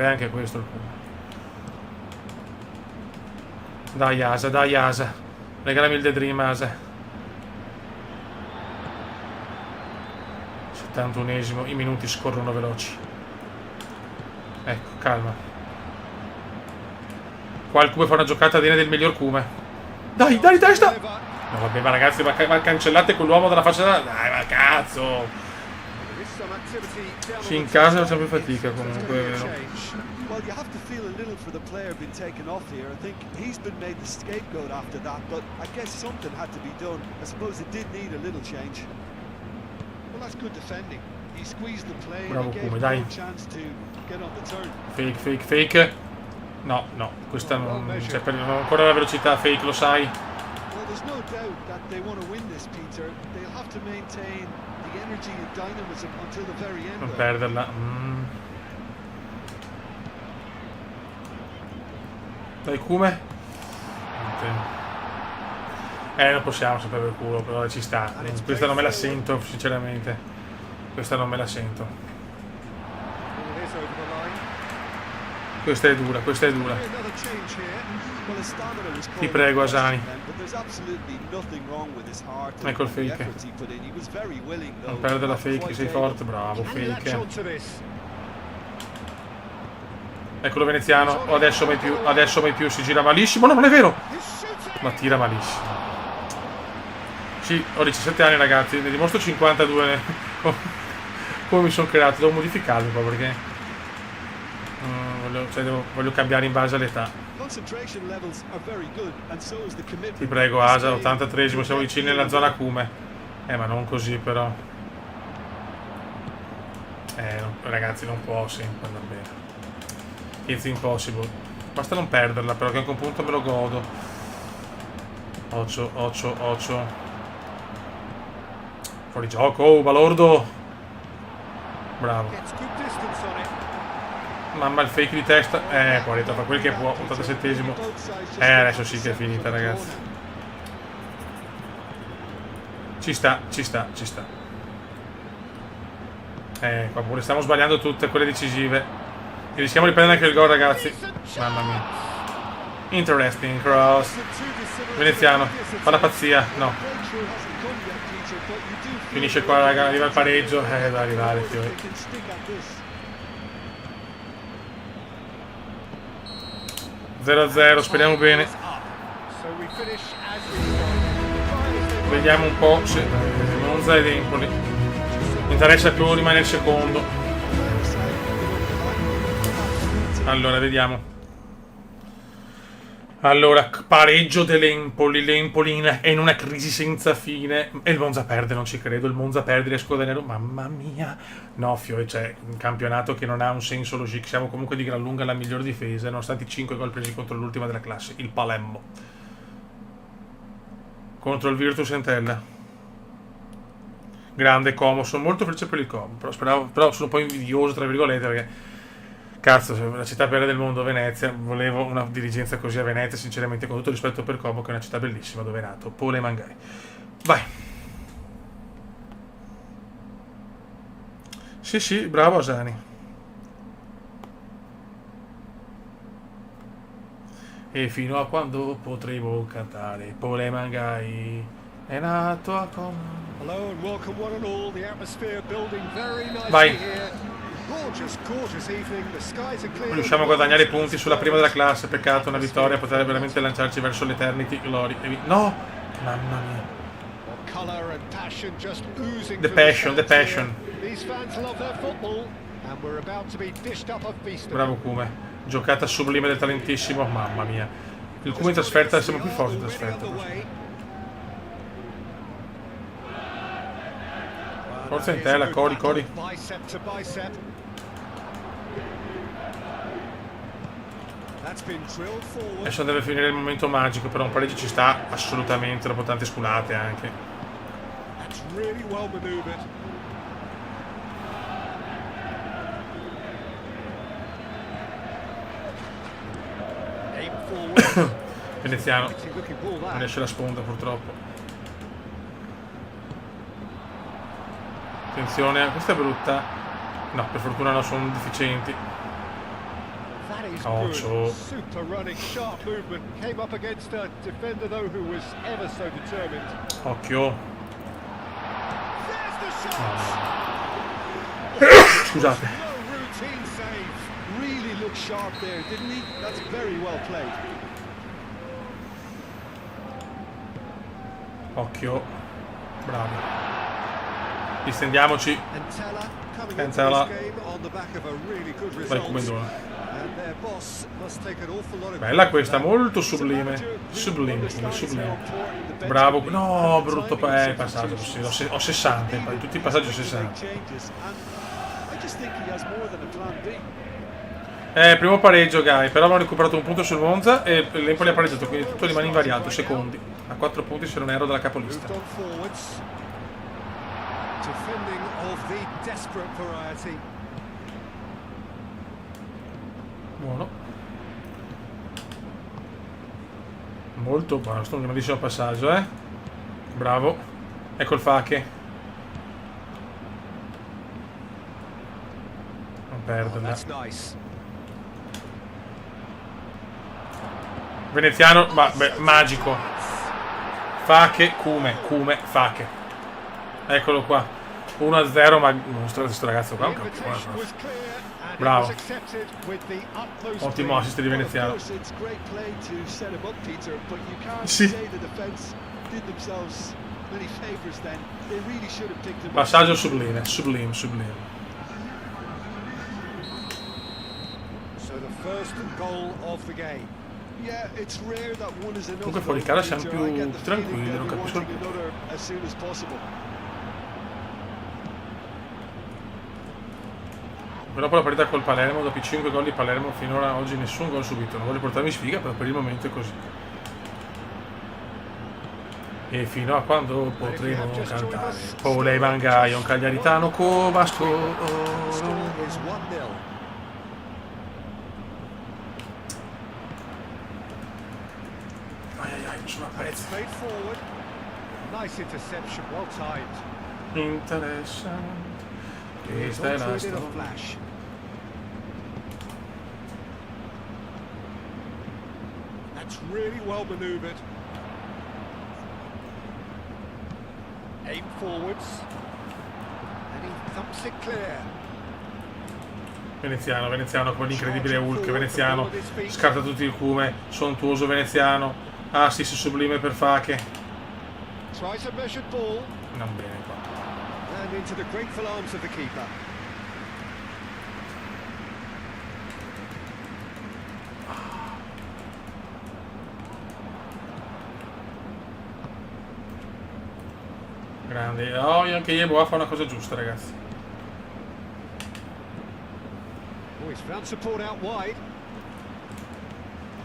anche questo il Kume. Dai Asa, regalami il The Dream Asa. 71esimo, i minuti scorrono veloci. Ecco, calma. Qua il Kume fa una giocata degna del miglior Kume. Dai, testa! No, vabbè, ma ragazzi, ma cancellate quell'uomo dalla faccia da... Dai, ma cazzo! Sì, in casa facciamo più fatica comunque, è vero. Well, you have to feel a little for the player being taken off here. I think he's been made the scapegoat after that, but I guess something had to be done. I suppose it did need a little change. Well, that's good defending. He squeezed the play and he gave him a chance to get on the turn. Fake. No, questa non c'è ancora la velocità, fake, lo sai. Well, there's no doubt that they want to win this, Peter. They'll have to maintain the energy and dynamism until the very end. Non perderla. Dai Kume. Non possiamo sapere il culo, però ci sta. Questa non me la sento, sinceramente. Questa non me la sento. Questa è dura. Ti prego, Asani. Ecco il fake. Non perdere la fake, sei forte, bravo, fake. Eccolo veneziano, o adesso mai più, si gira malissimo, no non è vero! Ma tira malissimo. Sì, ho 17 anni ragazzi, ne dimostro 52 come mi sono creato, devo modificarmi un po' perché voglio cambiare in base all'età. Ti prego Asa, 83esimo, siamo vicini alla zona Kume. Ma non così però. Ragazzi non può sempre andare bene. It's impossible. Basta non perderla, però che anche un punto me lo godo. Occhio. Fuori gioco, balordo. Bravo. Mamma il fake di testa. Poi fa quel che può. 87esimo. Adesso sì che è finita, ragazzi. Ci sta. Qua pure stiamo sbagliando tutte quelle decisive. E rischiamo di prendere anche il gol, ragazzi. Mamma mia. Interesting cross. Veneziano. Fa la pazzia. No. Finisce qua, raga. Arriva il pareggio. Deve arrivare, fiori. (0-0). Speriamo bene. Vediamo un po' se Monza ed Empoli. Mi interessa più rimanere secondo. Allora, vediamo. Allora, pareggio dell'Empoli. L'Empoli è in una crisi senza fine. E il Monza perde, non ci credo. Il Monza perde, riesco da nero. Mamma mia. No, fiore, c'è un campionato che non ha un senso logico. Siamo comunque di gran lunga la miglior difesa, nonostante i 5 gol presi contro l'ultima della classe, il Palermo. Contro il Virtus Entella. Grande Como, sono molto felice per il Como. Però sono un po' invidioso, tra virgolette, perché... Cazzo, la città più bella del mondo, Venezia. Volevo una dirigenza così a Venezia, sinceramente, con tutto il rispetto per Como, che è una città bellissima dove è nato Pole Mangai. Vai. Sì, bravo Asani. E fino a quando potremo cantare Pole Mangai. È nato a Como. Hello and welcome one and all. The atmosphere building very nicely Vai. here. Gorgeous, gorgeous evening. The skies are clear. Riusciamo a guadagnare punti sulla prima della classe. Peccato, una vittoria potrebbe veramente lanciarci verso l'Eternity Glory. No! Mamma mia. Color and passion just oozing The through passion, the stands passion. here. These fans love their football and we're about to be dished up a feast. Bravo Kume. Giocata sublime del talentissimo. Mamma mia. Il Kume in trasferta, siamo più forti in trasferta. Forza in tela, Cori. Bicep to bicep. That's been drilled forward. Adesso deve finire il momento magico, però un pareggio ci sta assolutamente, dopo tante sculate anche. That's really well maneuvered. Aim forward. Veneziano. Looking ball Non that. esce la sponda purtroppo. Attenzione, questa è brutta. No, per fortuna no, sono deficienti. That is Occhio. good. Super running, sharp movement. Came up against a defender though who was ever so determined. Occhio. There's the shot. Scusate. No routine save. Really looked sharp there, didn't he? That's very well played. Occhio. Bravi. Distendiamoci. Entella coming Entella. into this game on the back of a really good Vai result. Kumendona. And their boss must take an awful lot of Bella credit for questa, that. molto It's a sublime. manager who Sublime, understands sublime. how important the bench Bravo. can be. No, And the brutto timing of passaggio. substitutions. Sì, ho 60, in tutti i passaggi ho To make 60. changes, and I just think he has more than a plan B. Primo pareggio, Gai. Però abbiamo recuperato un punto sul Monza e l'Empoli ha pareggiato, quindi tutto rimane invariato. Secondi. A 4 punti se non ero dalla capolista. Moved on forwards. Defending of the desperate variety. Buono. Molto buono, questo è un grandissimo passaggio, eh. Bravo. Ecco il Fake. Non Oh, perderla. that's nice. Veneziano, magico. Fake, Kume, Fake. Eccolo qua. 1-0, ma questo ragazzo qua è un The campione. invitation was clear and Bravo. it was accepted with the utmost Ottimo care. assist di Well, of Veneziano. course, it's great play to set him up, Peter, but you can't Sì. say the defense did themselves many favors then. They really should have picked him up. Passaggio sublime. So the first goal of the game. Yeah, it's rare that one is enough. Comunque fuori cara siamo Peter. più I get the tranquilli, feeling non they'll be capisco il wanting another as soon as possible. Però poi la partita col Palermo, dopo i 5 gol di Palermo, finora oggi nessun gol subito. Non voglio portarmi sfiga, però per il momento è così. E fino a quando potremo cantare Pole Mangaio, un cagliaritano Covasco. Score is 1-0. Ai, sono apprezzo. Straight forward. Nice interception, well timed. Interessante. Questa è Gone la through it in a storia. flash. That's really well maneuvered. Aim forwards. And he thumps it clear. Veneziano con l'incredibile Hulk, Veneziano, scarta tutti il Kume, sontuoso Veneziano, assist sublime per Fake. Tries a measured ball. Non bene qua. And into the grateful arms of the keeper. Grande. Oh, anche Yeboah fa una cosa giusta, ragazzi. Oh, he's found support out wide.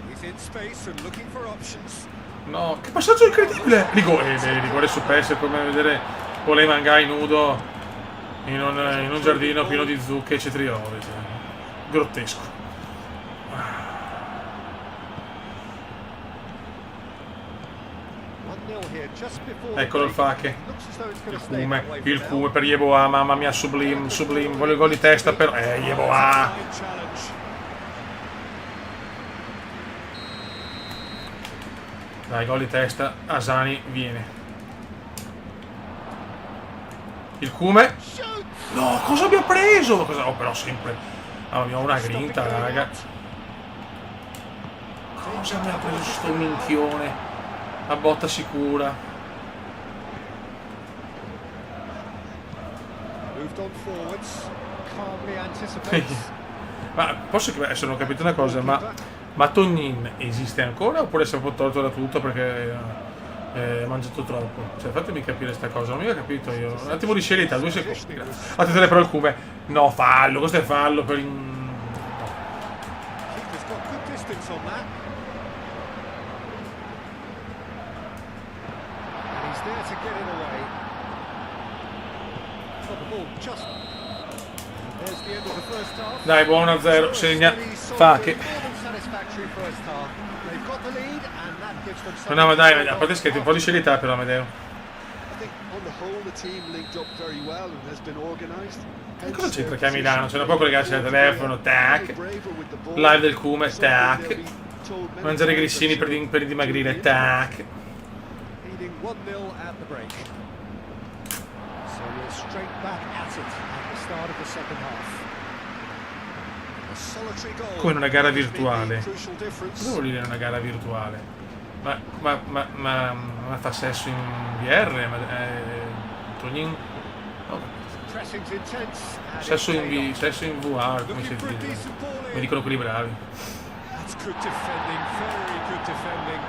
He's in space and looking for options. No, che passaggio incredibile! Rigore su PES, è come vedere Pole Mangai nudo in un giardino pieno di zucche e cetrioli. Cioè. Grottesco. Eccolo il Fake. Il Kume per Yeboah, mamma mia, sublime. Voglio il gol di testa però. Yeboah! Dai, gol di testa, Asani viene. Il Cume. Shoot! No, cosa abbiamo preso? Oh, però sempre. Mamma mia, una grinta, raga. Cosa abbiamo preso sto minchione? La botta sicura. Moved on forwards. Calmly anticipates. Ma posso che adesso non ho capito una cosa, ma Tognin esiste ancora oppure si è un po' tolto da tutto perché ha mangiato troppo? Cioè fatemi capire sta cosa, non mi ho capito io. Un attimo di serietà, 2 secondi, grazie. Attenzione però il Cume. No, fallo, questo è fallo per Keeper's got good distance on that. And he's there to get it away. So the ball just. There's the end of the first half. Dai, buono 1-0, segna. Fa che. No, ma dai, a parte scherzi, un po' di serietà però, Amedeo. Cosa c'entra che a Milano? C'è un po' collegarsi al telefono, tac. Live del Cume, tac. Mangiare grissini per dimagrire, tac. Leading 1-0 at the break. So we're straight back at it at the start of the second half. Come in una gara virtuale. Cosa vuol dire una gara virtuale? Ma fa sesso in VR? Tognin? Oh. Sesso in VR, come si dice? Mi dicono quelli bravi. That's good defending, very good defending.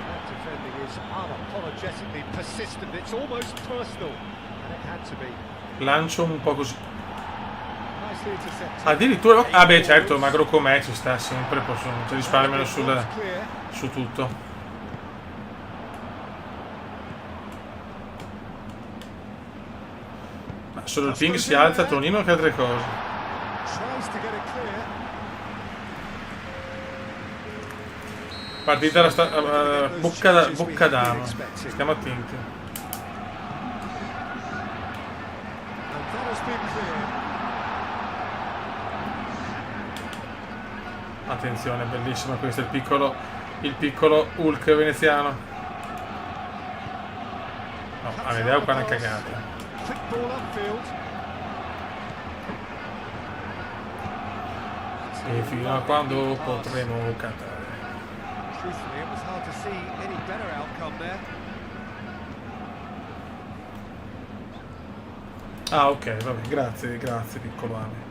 That defending is unapologetically persistent. It's almost personal, and it had to be. Lancio un po' così. Addirittura. Ah beh certo, magro com'è ci sta sempre, posso risparmiarlo su tutto. Ma solo il ping si alza, Tonino, che altre cose. Partita bocca d'ama. Stiamo attenti. Attenzione, bellissima questo, il piccolo Hulk veneziano. No, Amedeo qua è una cagata. E fino a quando potremo cantare. Ah ok, vabbè, grazie piccolo Ame.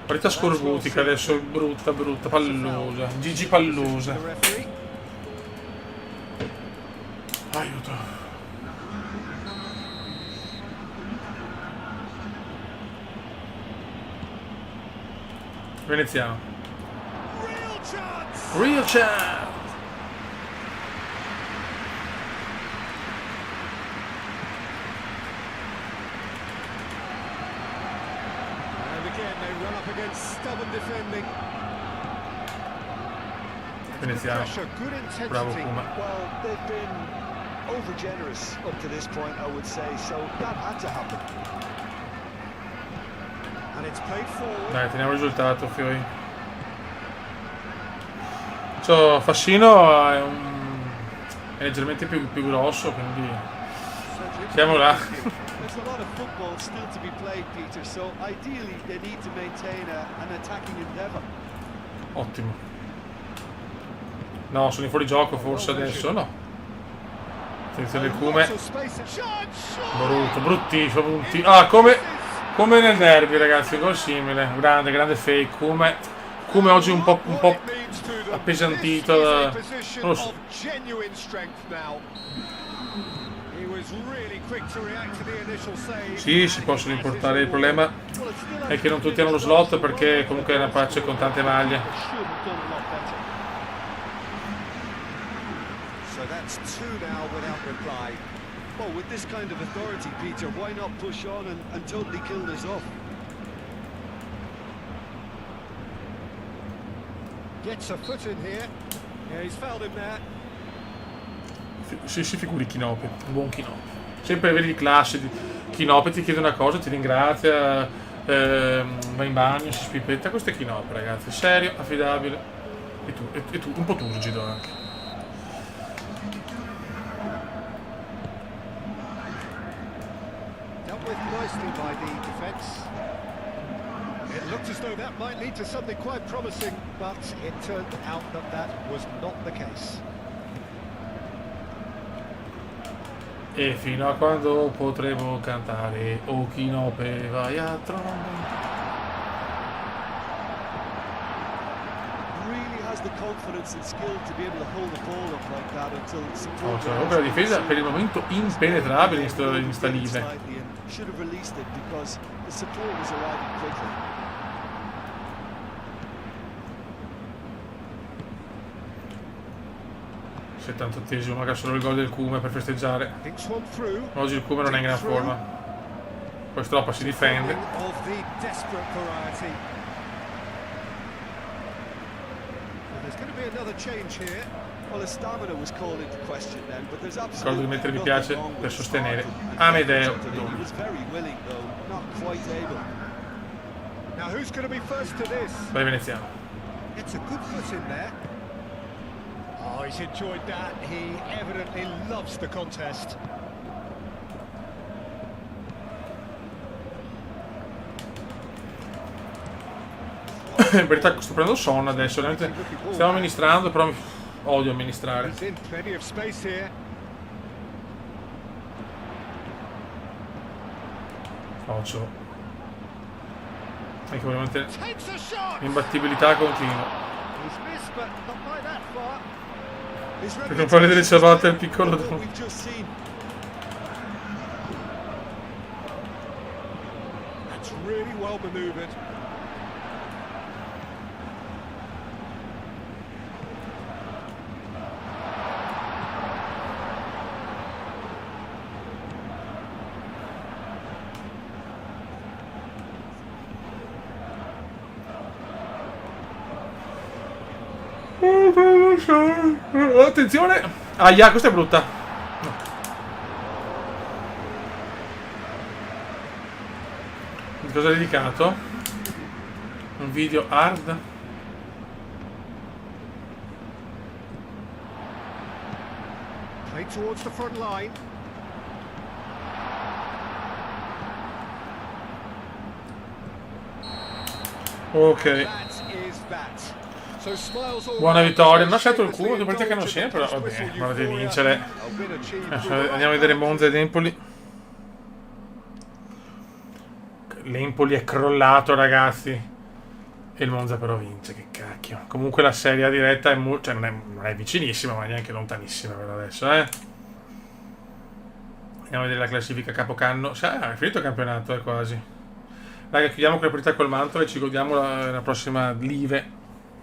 Partita scorbutica adesso, brutta, pallosa. Gigi pallosa. Aiuto. Veneziano. Real chance. Veneziano. Bravo Puma. Over generous up to this point, I would say, so that had to happen. And it's played forward. Dai, teniamo il risultato, Fiori. Fassino è leggermente più grosso, quindi siamo là. There's a lot of football still to be played, Peter, so ideally they need to maintain an attacking endeavor. Ottimo. No, sono in fuorigioco forse adesso, no. Attenzione il Cume. Bruttissimo. Ah, come nel derby, ragazzi, gol simile. Grande fake. Cume oggi un po' appesantito da... non lo so. Sì, si possono importare. Il problema è che non tutti hanno lo slot perché comunque è una patch con tante maglie. So that's two now without reply. Well, with this kind of authority, Peter, why not push on and totally kill this off? Gets a foot in here. Yeah, he's fouled him there. Si figuri Chinope, un buon Chinope. Sempre vedi di classe. Chinope ti chiede una cosa, ti ringrazia, va in bagno, si spipetta. Questo è Chinope, ragazzi. Serio, affidabile. E tu, un po' turgido anche. Dealt with nicely by the defence. It looked as though that might lead to something quite promising, but it turned out that that was not the case. E fino a quando potremo cantare O chi no pe vai a trovare. Really has the confidence and skill to be able to hold the ball up like that until Oh, cioè, proprio la difesa per il momento impenetrabile in sta live. Should have released it because the support was arriving quickly. 78esimo, manca solo il gol del Cume per festeggiare. Oggi il Cume non è in gran forma. Poi Stroppa si difende. Ricordo di mettere mi piace per sostenere Amedeo Doni. Vai veneziano. Oh, he's enjoyed that. He evidently loves the contest. In verità sto prendendo sonno adesso, veramente stiamo amministrando, però odio amministrare. Faccio. Anche veramente imbattibilità continua. Per non fare delle ciabatte al piccolo Don. That's really well maneuvered. Attenzione! Aia, questa è brutta. Di cosa è dedicato? Un video hard? Play towards the front line. Ok. Buona vittoria. Non ha scelto il culo, due partite che non c'è, però va bene, guarda di vincere. Andiamo a vedere Monza ed Empoli. L'Empoli è crollato, ragazzi. E il Monza però vince, che cacchio. Comunque la Serie A diretta è cioè non è vicinissima, ma neanche lontanissima per adesso, Andiamo a vedere la classifica capocanno. È finito il campionato, quasi. Raga, chiudiamo con la partita col Mantova e ci godiamo la prossima live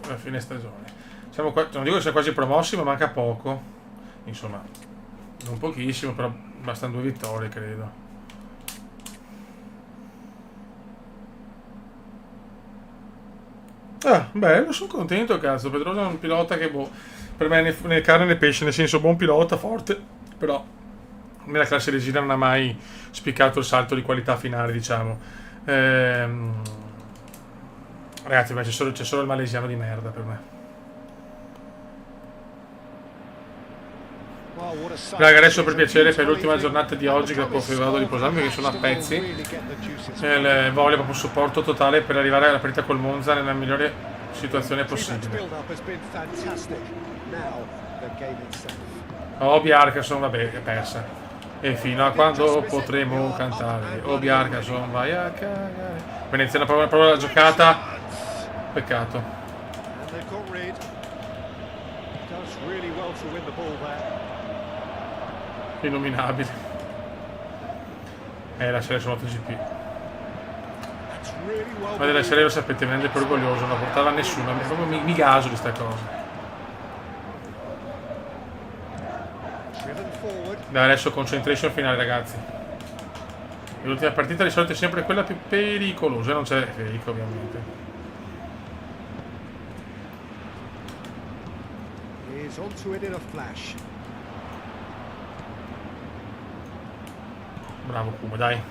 alla fine stagione. Siamo qua, non dico che siamo quasi promossi, ma manca poco. Insomma, non pochissimo, però bastano 2 vittorie, credo. Ah, bello, sono contento, cazzo. Pedrosa è un pilota che, per me né carne né pesce, nel senso buon pilota, forte, però nella classe regina non ha mai spiccato il salto di qualità finale, diciamo. Ragazzi, ma c'è solo il malesiano di merda per me. Raga, adesso per piacere, per l'ultima giornata di oggi, che dopo vado a riposarmi perché sono a pezzi, voglio proprio supporto totale per arrivare alla partita col Monza nella migliore situazione possibile. Biarcason, vabbè, è persa. E fino a quando potremo cantare O Biarcason vai a cagare. Venezia proprio la giocata. Peccato. Innominabile. La serie su MotoGP. Ma della serie lo sapete, mi rende più orgoglioso, non la portava nessuno, proprio mi gaso di sta cosa. Da adesso concentration finale, ragazzi. L'ultima partita di solito è sempre quella più pericolosa, non c'è Federico ovviamente. Bravo Kuma, dai.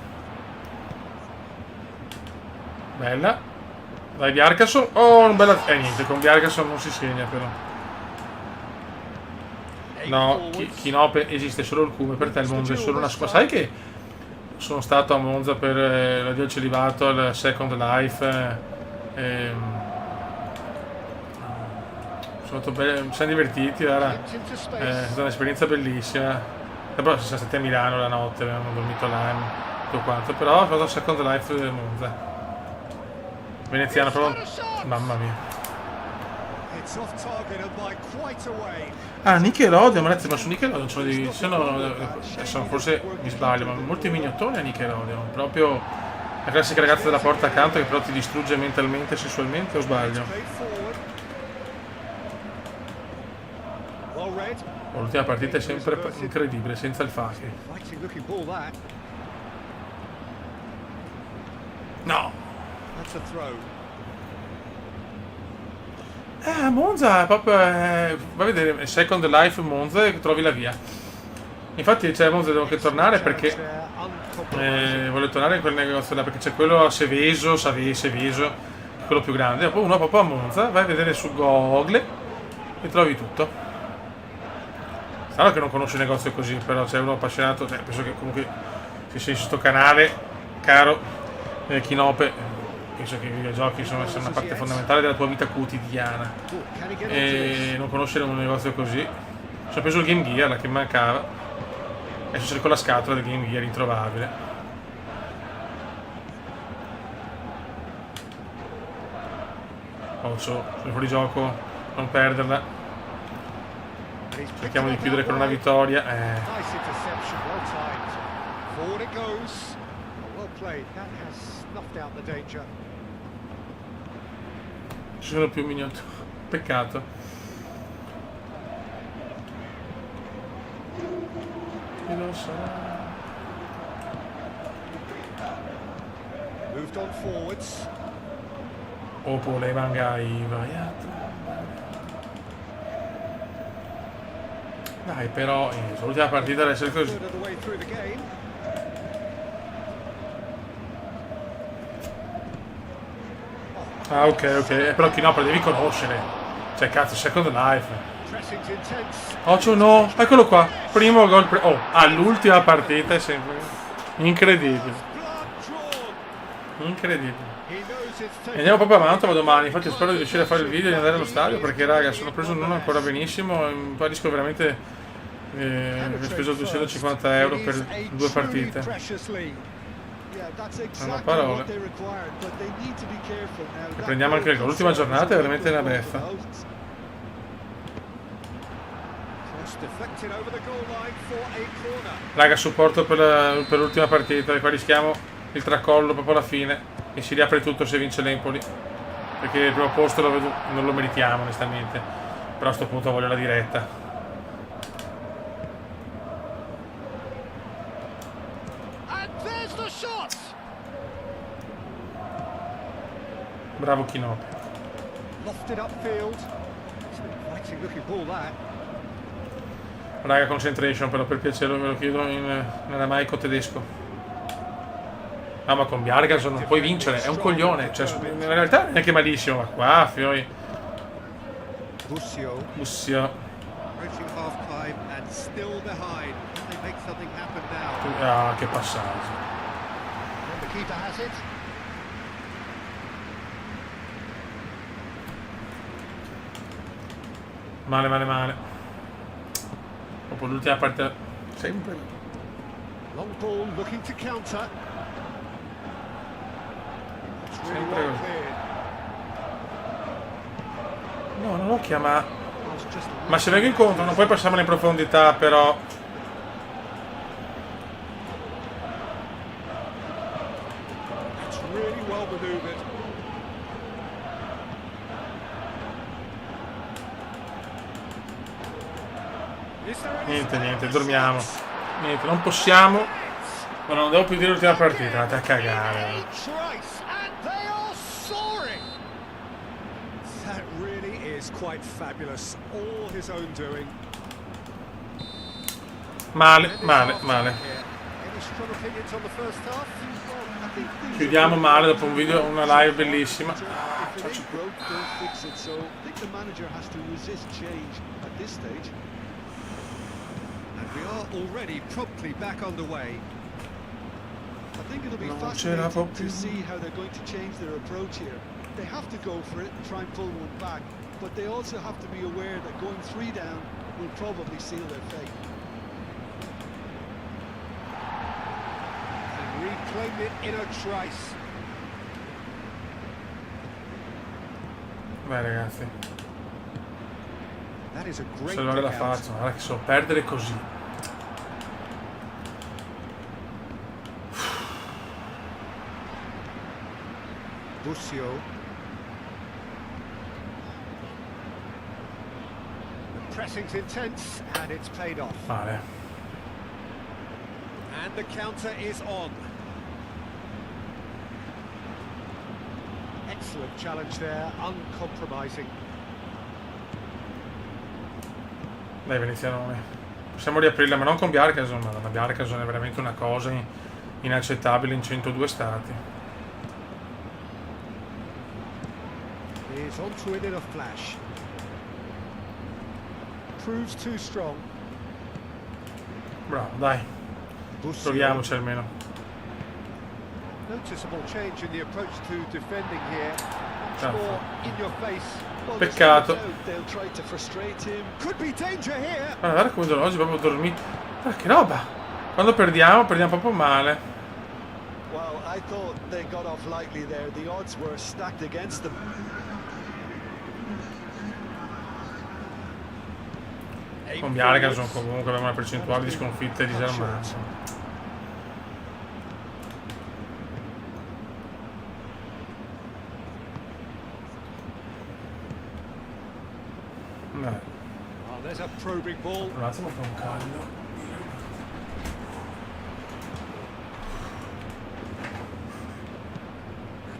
Bella. Dai Bjarkason. Oh, un bella... niente, con Bjarkason non si segna però. No, Knope esiste solo il Cume, per te il mondo è solo una squadra. Sai che sono stato a Monza per l'addio al celibato al Second Life. Sono stato ci siamo divertiti, era stata un'esperienza bellissima. E poi siamo stati a Milano la notte, abbiamo dormito là e tutto quanto. Però ho fatto il Second Life del Monza. Veneziano proprio. Mamma mia. Ah, Nickelodeon, ma su Nickelodeon forse mi sbaglio, ma molti mignottoni a Nickelodeon. Proprio la classica ragazza della porta accanto che però ti distrugge mentalmente e sessualmente, o sbaglio? L'ultima partita è sempre incredibile, senza il Faki. No! Monza, proprio, vai a vedere Second Life Monza e trovi la via. Infatti c'è Monza, devo anche tornare perché voglio tornare in quel negozio là, perché c'è quello a Seveso, quello più grande. E poi uno proprio a Monza, vai a vedere su Google e trovi tutto. Strano che non conosci un negozio così, però c'è uno appassionato, penso che comunque se sei su sto canale, caro Knope, penso che i videogiochi sono una parte fondamentale della tua vita quotidiana e non conoscere un negozio così. Sono preso il Game Gear, la che mancava, adesso cerco la scatola del Game Gear introvabile. Sono fuori gioco, non perderla. Cerchiamo di chiudere con una vittoria. Ci sono più mignotti. Peccato. Chi lo sa. Oppure mangai vaiato. Dai, però l'ultima partita deve essere così. Ah, ok, però Knope devi conoscere. Cioè, cazzo, Second Life. Occhio, no, eccolo qua. Primo gol. All'ultima partita è sempre incredibile. Incredibile. E andiamo proprio a Mantova domani. Infatti spero di riuscire a fare il video e di andare allo stadio, perché raga, sono preso non ancora benissimo e poi rischio veramente ho speso 250 euro per 2 partite. Non ho parole. E prendiamo anche il gol. L'ultima giornata è veramente una beffa. Raga, supporto per l'ultima partita, e qua rischiamo il tracollo proprio alla fine e si riapre tutto se vince l'Empoli, perché il primo posto non lo meritiamo onestamente, però a sto punto voglio la diretta. Bravo Knope. Raga, concentration però, per piacere ve lo chiedo nell'amaico tedesco. Ah, ma con Bjarkason non puoi vincere, è un coglione, cioè in realtà neanche malissimo, ma qua fioi. Bussio. Ah, che passaggio. Male. Dopo l'ultima partita sempre. Long ball looking to counter. Sempre così. No, non lo chiama. Ma se vengo incontro non puoi passarmela in profondità, però. Niente, dormiamo. Niente, non possiamo. Ma non devo più dire l'ultima partita, andate a cagare. Male. Chiudiamo male dopo un video, una live bellissima. if it ain't broke, don't fix it. So I think the manager has to resist change at this stage. And we are already promptly back underway. I think it'll be fascinating to see how they're going to change their approach here. They have to go for it and try and pull one back, but they also have to be aware that going 3 down will probably seal their fate. And reclaimed it in a trice. Beh ragazzi, That is a great se non la faccio, guarda che so perdere così. Busio. The pressing's intense and it's paid off. Male. And the counter is on. Excellent challenge there, uncompromising. Dai Venezianone, possiamo riaprirla, ma non con Bjarkason, ma la Bjarkason è veramente una cosa inaccettabile in 102 stati. Is onto it in a flash. Proves too strong. Bravo, dai, proviamoci almeno. Noticeable change in the approach to defending here. Much more in your face. Well, Peccato. they'll try to frustrate him. Could be danger here. Guarda come oggi proprio dormito. Che roba! Quando perdiamo proprio male. Well, I thought they got off lightly there. The odds were stacked against them. Con Bjarkason comunque abbiamo una percentuale di sconfitte disarmante. Oh, there's a probing ball. Un attimo che ho un caldo.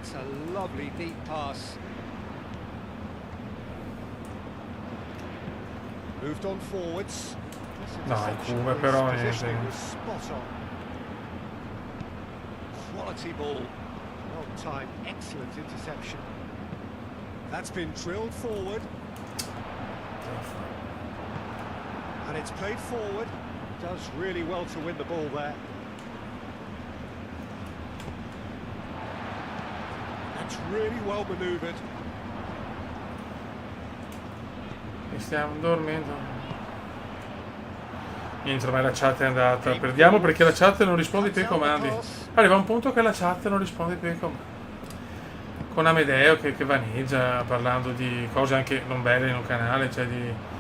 It's a lovely deep pass. Moved on forwards. Dai, Juve però niente. Positioning was spot on. Quality ball. Well timed, excellent interception. That's been drilled forward. And it's played forward. Does really well to win the ball there. That's really well manoeuvred. E stiamo dormendo. Niente, ormai la chat è andata. Perdiamo perché la chat non risponde più ai comandi. Arriva un punto che la chat non risponde più ai comandi. Con Amedeo che vaneggia parlando di cose anche non belle in un canale, cioè di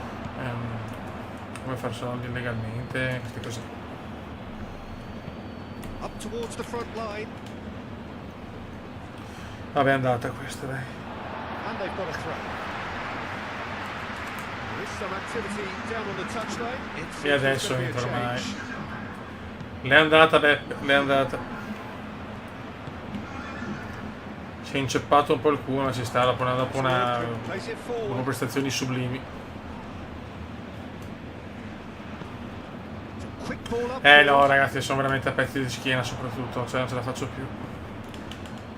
come far soldi illegalmente, queste cose. Up towards the front line. Vabbè, è andata questa, dai. And they've got a throw. There is some activity down on the touchline. E adesso entra ormai. L'è andata Beppe, l'è andata. Si è inceppato un po' il culo, ma ci sta dopo dopo prestazioni sublimi. No ragazzi, sono veramente a pezzi di schiena soprattutto, cioè non ce la faccio più.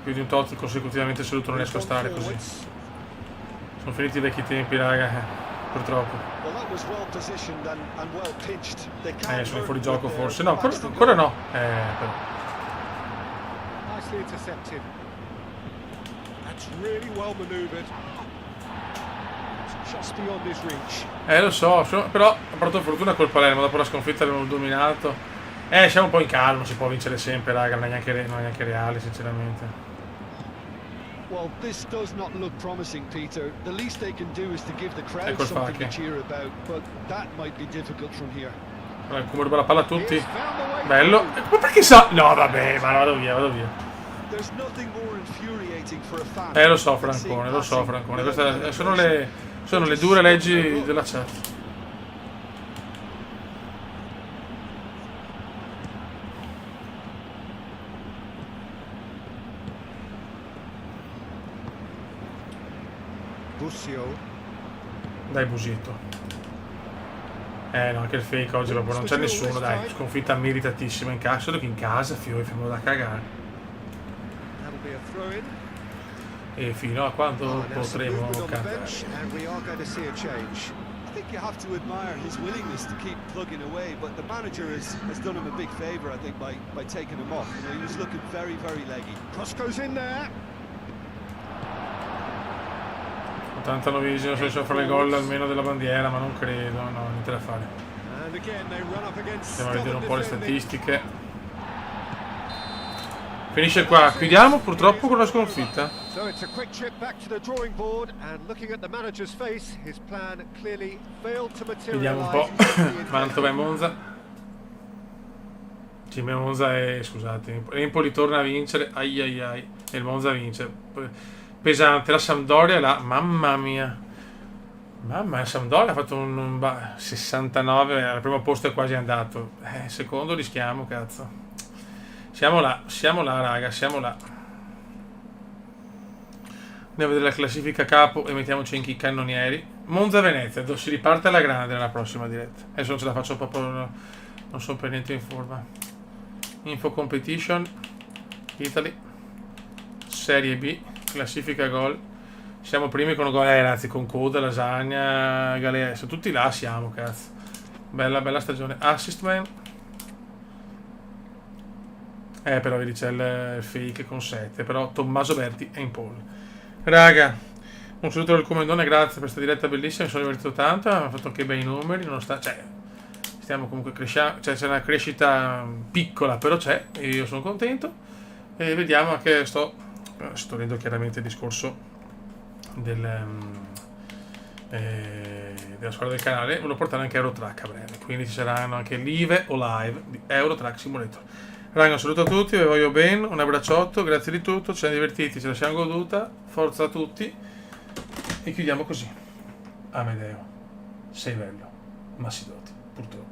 Più di un tot consecutivamente seduto non riesco a stare così. Sono finiti i vecchi tempi, raga, purtroppo. Sono fuori gioco forse. No, ancora no. Però. Nicely intercepted. That's really well maneuvered. Just beyond his reach. Lo so, però ha portato fortuna col Palermo, dopo la sconfitta abbiamo dominato. Siamo un po' in calma, si può vincere sempre, raga, non è neanche reale, sinceramente. Well, this does not look promising, Peter. The least they can do is to give the crowd something to cheer about, but that might be difficult from here. Come ruba la palla a tutti. Bello. Ma perché sa? No, vabbè, ma vado via. There's nothing more infuriating for a fan. Lo so, Francone. Queste sono le dure leggi della chat. Busio. Dai, Busito. No, anche il fake oggi proprio non c'è nessuno, dai. Sconfitta meritatissima in casa. Solo che in casa, fiori, fermo da cagare. e fino a quando Oh, now some potremo movement on the cantare. bench, and we are going to see a change. I think you have to admire his willingness to keep plugging away, but the manager has done him a big favour, I think, by taking him off. You know, he was looking very, very leggy. Cross goes in there. 89esimo, se riesce a fare il gol almeno della bandiera, ma non credo, no, niente da fare. And again they run up against Andiamo a vedere un po' le stubborn defending. statistiche. Finisce qua, chiudiamo purtroppo con la sconfitta. So it's a quick trip back to the drawing board, and looking at the manager's face, his plan clearly failed to Vediamo un po'. materialize. Mantova e Monza. Cime Monza e scusate, Empoli torna a vincere. Ai ai ai. E il Monza vince. Pesante, la Sampdoria là, mamma mia. Mamma, la Sampdoria ha fatto un 69, al primo posto è quasi andato. Secondo rischiamo, cazzo. Siamo là, raga, siamo là. Andiamo a vedere la classifica capo e mettiamoci anche i cannonieri. Monza-Venezia, dove si riparte alla grande nella prossima diretta. Adesso non ce la faccio proprio, non sono per niente in forma. Info Competition, Italy, Serie B, classifica gol. Siamo primi con gol, ragazzi, con coda, lasagna, galea, tutti là siamo, cazzo. Bella stagione. Assist man. Però vedi c'è il fake con 7, però Tommaso Berti è in pole. Raga, un saluto del Comendone, grazie per questa diretta bellissima, mi sono divertito tanto, abbiamo fatto anche bei numeri, nonostante, cioè, stiamo comunque crescendo, cioè c'è una crescita piccola, però c'è, e io sono contento, e vediamo anche, sto togliendo chiaramente il discorso della squadra del canale, volevo portare anche Eurotrack a breve, quindi ci saranno anche live o live di Eurotrack Simulator. Raga, un saluto a tutti, vi voglio bene, un abbracciotto, grazie di tutto, ci siamo divertiti, ce la siamo goduta, forza a tutti e chiudiamo così. Amedeo, sei bello, ma si doti, purtroppo.